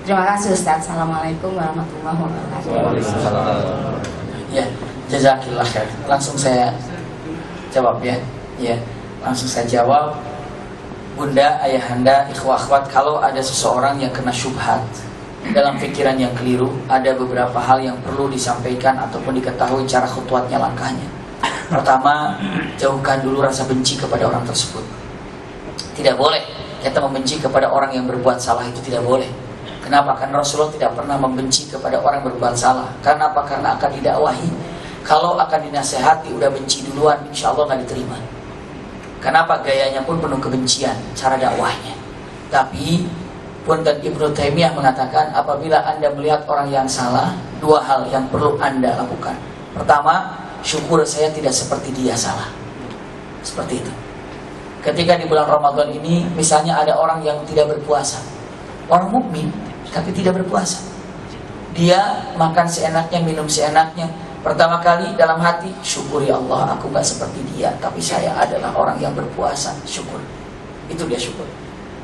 Terima kasih Ustaz. Assalamualaikum warahmatullahi wabarakatuh. Ya, jazakillah khair. Langsung saya jawab ya. Ya, langsung saya jawab. Bunda, ayahanda, ikhwah akhwat, kalau ada seseorang yang kena syubhat dalam pikiran yang keliru, ada beberapa hal yang perlu disampaikan ataupun diketahui cara khutwatnya, langkahnya. Pertama, jauhkan dulu rasa benci kepada orang tersebut. Tidak boleh kita membenci kepada orang yang berbuat salah, itu tidak boleh. Kenapa? Karena Rasulullah tidak pernah membenci kepada orang yang berbuat salah. Karena apa? Karena akan didakwahi. Kalau akan dinasehati udah benci duluan, insya Allah nggak diterima. Kenapa? Gayanya pun penuh kebencian, cara dakwahnya. Tapi Punten Ibnu Taimiyah mengatakan, apabila Anda melihat orang yang salah, 2 hal yang perlu Anda lakukan. Pertama, syukur saya tidak seperti dia salah. Seperti itu. Ketika di bulan Ramadan ini, misalnya ada orang yang tidak berpuasa, orang mukmin tapi tidak berpuasa, dia makan seenaknya, minum seenaknya. Pertama kali dalam hati, syukur ya Allah, aku gak seperti dia, tapi saya adalah orang yang berpuasa. Syukur. Itu dia syukur.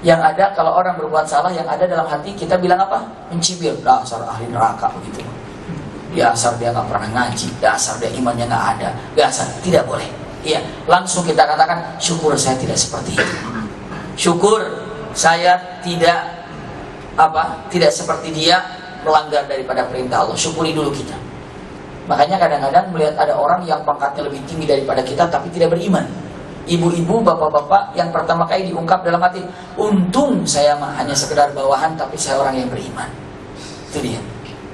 Yang ada kalau orang berbuat salah, yang ada dalam hati kita bilang apa? Mencibir, dasar ahli neraka begitu. Dasar dia gak pernah ngaji, dasar dia imannya gak ada, dasar. Tidak boleh. Iya, langsung kita katakan, syukur saya tidak seperti itu. Syukur saya tidak seperti dia, melanggar daripada perintah Allah. Syukuri dulu kita. Makanya kadang-kadang melihat ada orang yang pangkatnya lebih tinggi daripada kita tapi tidak beriman. Ibu-ibu, bapak-bapak yang pertama kali diungkap dalam hati, untung saya hanya sekedar bawahan tapi saya orang yang beriman. Itu dia.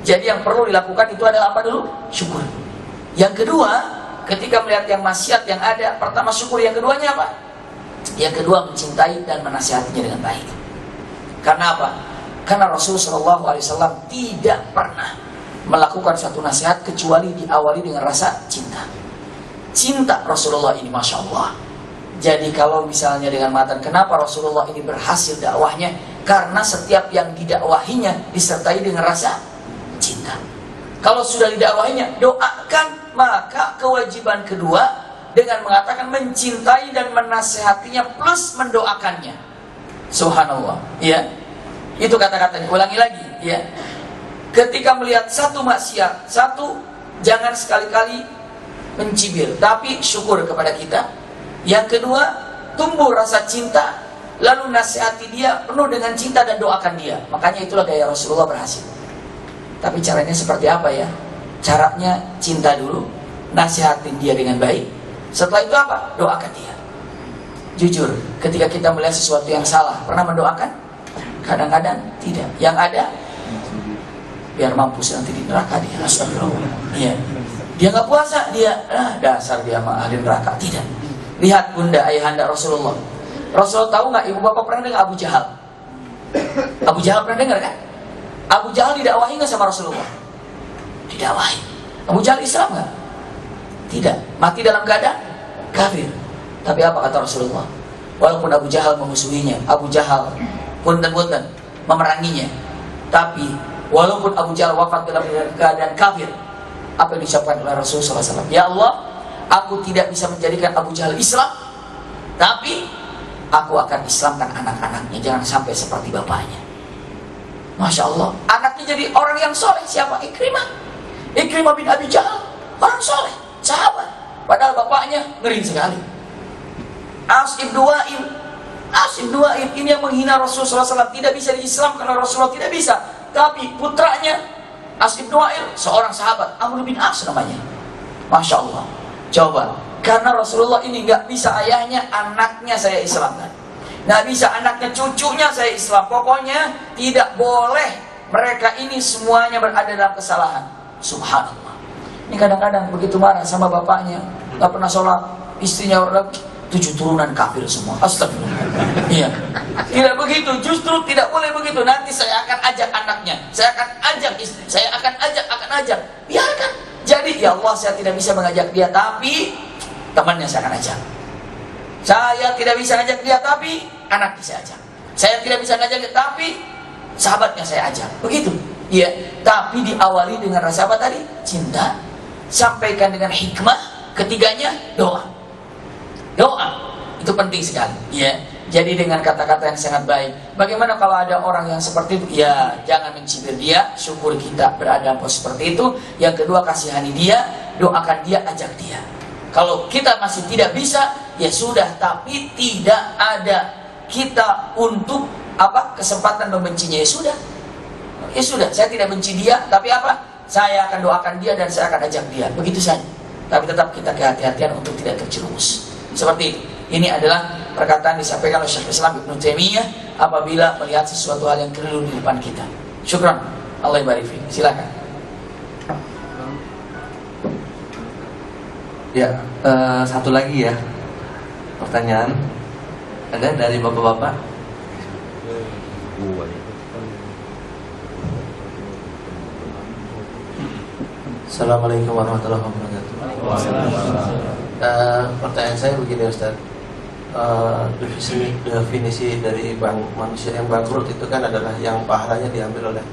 Jadi yang perlu dilakukan itu adalah apa dulu? Syukur. Yang kedua, ketika melihat yang maksiat yang ada, pertama syukur, yang keduanya apa? Yang kedua mencintai dan menasihatinya dengan baik. Karena apa? Karena Rasulullah SAW tidak pernah melakukan suatu nasihat kecuali diawali dengan rasa cinta. Cinta Rasulullah ini, Masya Allah. Jadi kalau misalnya dengan matan, kenapa Rasulullah ini berhasil dakwahnya? Karena setiap yang didakwahinya disertai dengan rasa cinta. Kalau sudah didakwahinya, doakan. Maka kewajiban kedua dengan mengatakan mencintai dan menasehatinya plus mendoakannya. Subhanallah. Ya, itu kata-katanya. Ulangi lagi. Ya. Ketika melihat satu maksiat, jangan sekali-kali mencibir, tapi syukur kepada kita. Yang kedua, tumbuh rasa cinta, lalu nasihati dia penuh dengan cinta dan doakan dia. Makanya itulah gaya Rasulullah berhasil. Tapi caranya seperti apa ya? Caranya cinta dulu, nasihatin dia dengan baik. Setelah itu apa? Doakan dia. Jujur, ketika kita melihat sesuatu yang salah, pernah mendoakan? Kadang-kadang tidak. Yang ada, biar mampus nanti di neraka dia. Astagfirullah. Iya. Dia nggak puasa, dia dasar dia mah ahli neraka. Tidak. Lihat bunda, ayahanda Rasulullah. Rasul tahu nggak? Ibu bapak pernah dengar Abu Jahal? Abu Jahal pernah dengar kan? Abu Jahal didakwahi nggak sama Rasulullah? Didakwahi. Abu Jahal Islam nggak? Tidak. Mati dalam keadaan kafir. Tapi apa kata Rasulullah? Walaupun Abu Jahal memusuhinya, Abu Jahal punten-punten memeranginya, tapi walaupun Abu Jahal wafat dalam keadaan kafir, apa yang diucapkan oleh Rasulullah SAW? Ya Allah, aku tidak bisa menjadikan Abu Jahal Islam, tapi aku akan Islamkan anak-anaknya, jangan sampai seperti bapaknya. Masya Allah, anaknya jadi orang yang soleh. Siapa? Ikrimah. Ikrimah bin Abi Jahal, orang soleh, sahabat. Padahal bapaknya ngeri sekali. As ibn Wa'il ini yang menghina Rasulullah SAW, tidak bisa diislamkan oleh Rasulullah, tidak bisa. Tapi putranya As ibn Wa'il, seorang sahabat, Amr bin As namanya. Masya Allah. Coba, karena Rasulullah ini nggak bisa ayahnya, anaknya saya Islamkan. Nggak bisa anaknya, cucunya saya Islam. Pokoknya tidak boleh mereka ini semuanya berada dalam kesalahan. Subhanallah. Ini kadang-kadang begitu marah sama bapaknya, nggak pernah sholat, istrinya 7 turunan kafir semua. Astagfirullah. Iya. Tidak begitu, justru tidak boleh begitu. Nanti saya akan ajak anaknya, saya akan ajak istri, saya akan ajak. Biarkan. Jadi ya Allah, saya tidak bisa mengajak dia, tapi temannya saya akan ajak. Saya tidak bisa ajak dia, tapi anaknya saya ajak. Saya tidak bisa ngajak dia, tapi sahabatnya saya ajak. Begitu. Iya. Tapi diawali dengan rasa apa tadi? Cinta. Sampaikan dengan hikmah. Ketiganya doa. Doa itu penting sekali, ya. Jadi dengan kata-kata yang sangat baik. Bagaimana kalau ada orang yang seperti itu? Ya, jangan mencibir dia, syukur kita berada seperti itu. Yang kedua, kasihani dia, doakan dia, ajak dia. Kalau kita masih tidak bisa, ya sudah, tapi tidak ada kita untuk kesempatan membencinya, ya sudah. Ya sudah, saya tidak benci dia, tapi saya akan doakan dia dan saya akan ajak dia. Begitu saja. Tapi tetap kita kehati-hatian untuk tidak terjerumus. Seperti itu. Ini adalah perkataan disampaikan oleh Syekh Islam Ibnu Taimiyah apabila melihat sesuatu hal yang keliru di depan kita. Syukran. Allah barik fiik. Silakan. Ya, satu lagi ya pertanyaan. Ada dari bapak-bapak? Assalamualaikum warahmatullahi wabarakatuh. Pertanyaan saya begini Ustaz. Definisi dari manusia yang bangkrut itu kan adalah yang pahalanya diambil oleh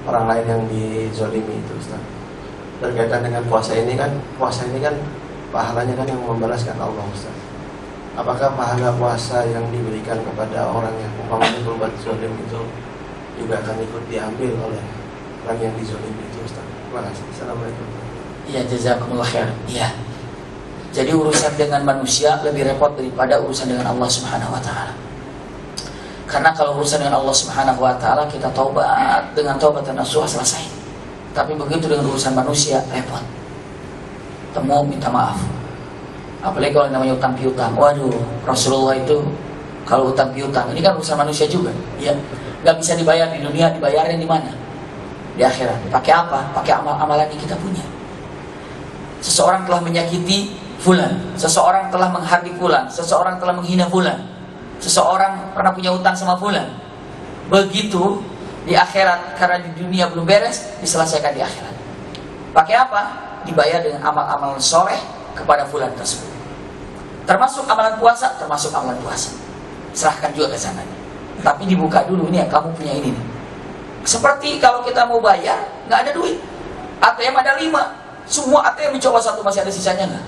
orang lain yang dizolimi itu Ustaz. Berkaitan dengan puasa ini kan pahalanya kan yang membalaskan Allah Ustaz. Apakah pahala puasa yang diberikan kepada orang yang umpamanya berbuat zolim itu juga akan ikut diambil oleh orang yang dizolimi itu Ustaz? Terima kasih. Assalamualaikum. Iya, jazakumullah khair. Iya. Jadi urusan dengan manusia lebih repot daripada urusan dengan Allah Subhanahu wa taala. Karena kalau urusan dengan Allah Subhanahu wa taala kita taubat dengan taubat nasuha selesai. Tapi begitu dengan urusan manusia repot. Temu minta maaf. Apalagi kalau namanya utang piutang. Waduh, Rasulullah itu kalau utang piutang ini kan urusan manusia juga, ya. Enggak bisa dibayar di dunia, dibayarnya di mana? Di akhirat. Pakai apa? Pakai amal-amalan yang kita punya. Seseorang telah menyakiti fulan, seseorang telah menghardik fulan, seseorang telah menghina fulan, seseorang pernah punya utang sama fulan. Begitu di akhirat, karena di dunia belum beres, diselesaikan di akhirat. Pakai apa? Dibayar dengan amal-amal soleh kepada fulan tersebut. Termasuk amalan puasa, termasuk amalan puasa. Serahkan juga ke sana. Tapi dibuka dulu, ini ya kamu punya ini nih. Seperti kalau kita mau bayar, nggak ada duit. ATM ada 5, semua ATM mencoba satu masih ada sisanya nggak?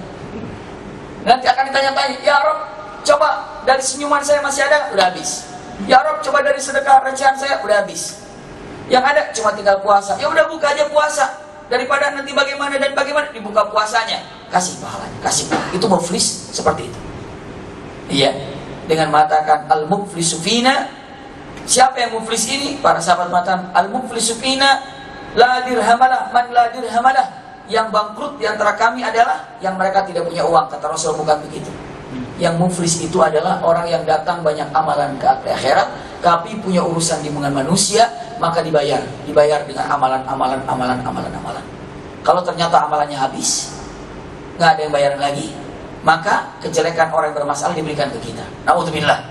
Nanti akan ditanya-tanya, ya Rob, coba dari senyuman saya masih ada, udah habis. Ya Rob, coba dari sedekah recehan saya, udah habis. Yang ada cuma tinggal puasa. Ya udah buka aja puasa. Daripada nanti bagaimana dan bagaimana, dibuka puasanya. Kasih pahalanya, kasih pahala. Itu muflis seperti itu. Iya, dengan mengatakan al-muflisu fina. Siapa yang muflis ini? Para sahabat mengatakan al-muflisu fina la dirhamalah man la dirhamalah. Yang bangkrut di antara kami adalah yang mereka tidak punya uang. Kata Rasul bukan begitu. Yang muflis itu adalah orang yang datang banyak amalan ke akhirat, tapi punya urusan dengan manusia, maka dibayar dengan amalan. Kalau ternyata amalannya habis, nggak ada yang bayaran lagi, maka kejelekan orang yang bermasalah diberikan ke kita. Naudzubillah.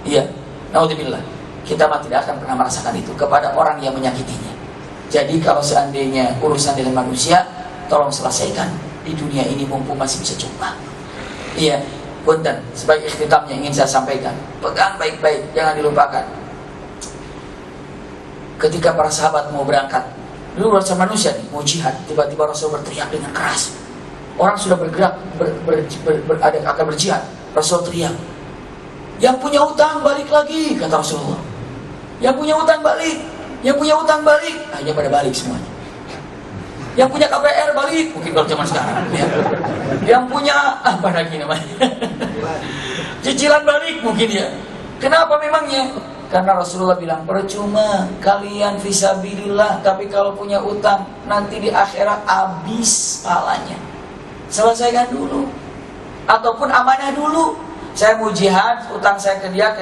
Iya, naudzubillah. Kita tidak akan pernah merasakan itu kepada orang yang menyakitinya. Jadi kalau seandainya urusan dengan manusia, tolong selesaikan di dunia ini mumpung masih bisa jumpa. Iya, punten. Sebagai ikhtitam yang ingin saya sampaikan, pegang baik-baik, jangan dilupakan. Ketika para sahabat mau berangkat, dulu urusan manusia nih, mau jihad, tiba-tiba Rasul berteriak dengan keras. Orang sudah bergerak, akan berjihad. Rasul teriak, yang punya utang balik lagi, kata Rasulullah. Yang punya utang balik, yang punya utang balik. Hanya pada balik semuanya. Yang punya KPR balik, mungkin kalau zaman sekarang ya. Yang punya apa lagi namanya? Cicilan balik mungkin ya. Kenapa memangnya? Karena Rasulullah bilang percuma kalian fisabilillah, tapi kalau punya utang nanti di akhirat habis pahalanya. Selesaikan dulu. Ataupun amanah dulu. Saya mau jihad, utang saya ke dia,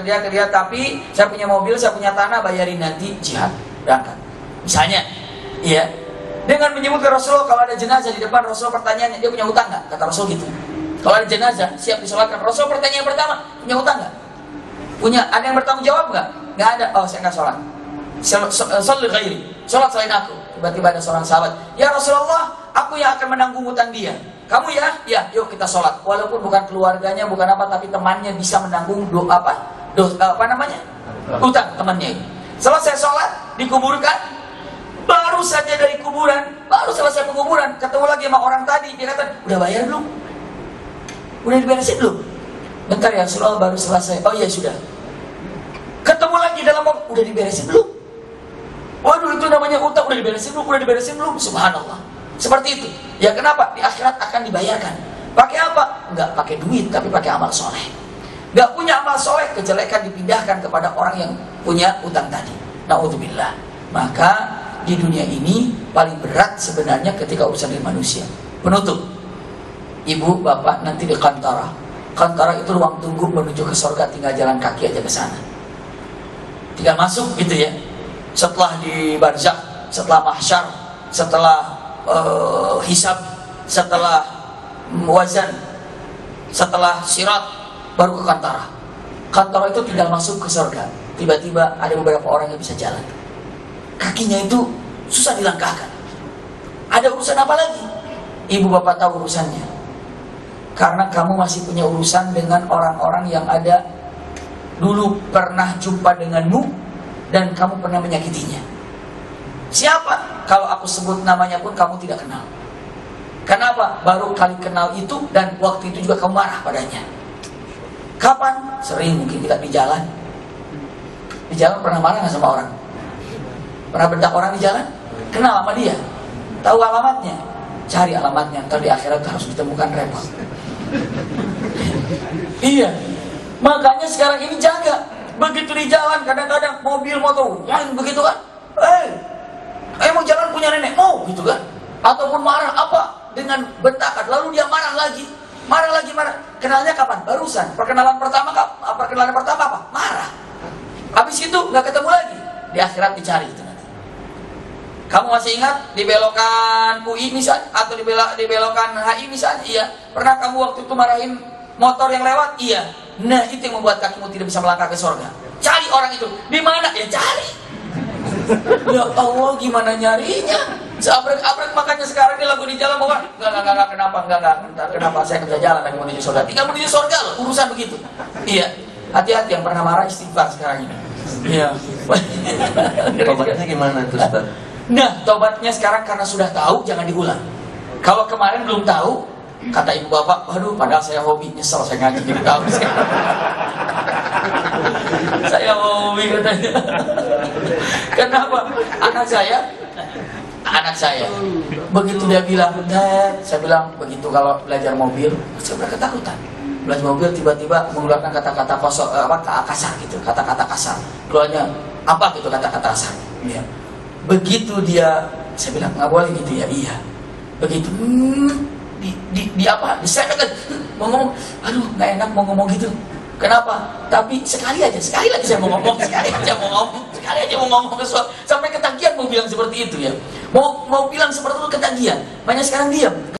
tapi saya punya mobil, saya punya tanah, bayarin nanti jihad, berangkat. Misalnya, iya. Dengan menyebutkan Rasulullah kalau ada jenazah di depan, Rasulullah pertanyaannya, dia punya utang nggak? Kata Rasul gitu. Kalau ada jenazah siap disolatkan, Rasul pertanyaan pertama, punya utang nggak? Punya. Ada yang bertanggung jawab nggak? Nggak ada. Oh, saya nggak sholat. Sholli ghairi, sholat selain aku. Tiba-tiba ada seorang sahabat, ya Rasulullah, aku yang akan menanggung utang dia. Kamu ya? Ya, yuk kita sholat. Walaupun bukan keluarganya, bukan apa, tapi temannya bisa menanggung utang temannya. Selesai sholat, dikuburkan. Baru saja dari kuburan, baru selesai penguburan, ketemu lagi sama orang tadi. Dia kata, udah bayar belum? Udah diberesin belum? Bentar ya Rasulullah, baru selesai. Oh iya sudah. Ketemu lagi dalam waktu, udah diberesin belum? Waduh, itu namanya utang, udah diberesin belum? Udah diberesin belum? Subhanallah. Seperti itu. Ya kenapa? Di akhirat akan dibayarkan. Pakai apa? Enggak pakai duit, tapi pakai amal soleh. Enggak punya amal soleh, kejelekan dipindahkan kepada orang yang punya utang tadi. Na'udzubillah. Maka di dunia ini paling berat sebenarnya ketika urusan dengan manusia. Penutup. Ibu, bapak nanti di kantara. Kantara itu ruang tunggu menuju ke surga, tinggal jalan kaki aja ke sana. Tinggal masuk gitu ya. Setelah di barzakh, setelah mahsyar, setelah hisab, setelah wazan, setelah sirat, baru ke kantara. Kantara itu tinggal masuk ke surga. Tiba-tiba ada beberapa orang yang bisa jalan. Kakinya itu susah dilangkahkan. Ada urusan apa lagi? Ibu bapak tahu urusannya. Karena kamu masih punya urusan dengan orang-orang yang ada dulu pernah jumpa denganmu dan kamu pernah menyakitinya. Siapa? Kalau aku sebut namanya pun kamu tidak kenal. Kenapa? Baru kali kenal itu dan waktu itu juga kamu marah padanya. Kapan? Sering mungkin kita di jalan. Di jalan pernah marah nggak sama orang? Pernah bentak orang di jalan? Kenal sama dia? Tahu alamatnya? Cari alamatnya, ntar di akhirat harus ditemukan repot. Iya. Makanya sekarang ini jaga. Begitu di jalan kadang-kadang mobil motor wang begitu kan? Mau jalan punya nenek mau gitu kan? Ataupun marah apa? Dengan bentakan. Lalu dia marah lagi. Marah. Kenalnya kapan? Barusan. Perkenalan pertama apa? Marah. Habis itu nggak ketemu lagi. Di akhirat dicari itu nanti. Kamu masih ingat di belokan UI misalnya atau di belokan HI misalnya? Iya. Pernah kamu waktu itu marahin motor yang lewat? Iya. Nah, itu yang membuat kakimu tidak bisa melangkah ke surga. Cari orang itu. Di mana? Ya cari. Ya Allah, gimana nyarinya? Seabrek-abrek, makanya sekarang ini lagu di jalan bahwa enggak, kenapa saya bisa jalan lagi menuju surga. Tinggal menuju surga loh, urusan begitu. Iya. Hati-hati yang pernah marah istighfar sekarang ini. Iya. Tobatnya gimana tuh Ustaz? Nah, tobatnya sekarang karena sudah tahu jangan diulang. Kalau kemarin belum tahu, kata ibu bapak, waduh padahal saya hobi, nyesel saya ngaji jadi tahu sekarang. Saya hobi katanya. Kenapa? Anak saya begitu dia bilang, Dad, saya bilang begitu kalau belajar mobil, saya ketakutan. Belajar mobil tiba-tiba mengeluarkan kata-kata kosong, kasar gitu, kata-kata kasar. Keluarnya apa gitu kata-kata kasar. Ya. Begitu dia, saya bilang nggak boleh gitu ya, iya. Begitu, di apa? Saya kan mau ngomong, aduh nggak enak mau ngomong gitu. Kenapa? Tapi sekali lagi saya mau ngomong, sekali aja mau ngomong ke suatu, sampai ketagihan mau bilang seperti itu ya. Mau bilang seperti itu ketagihan. Banyak sekarang diam.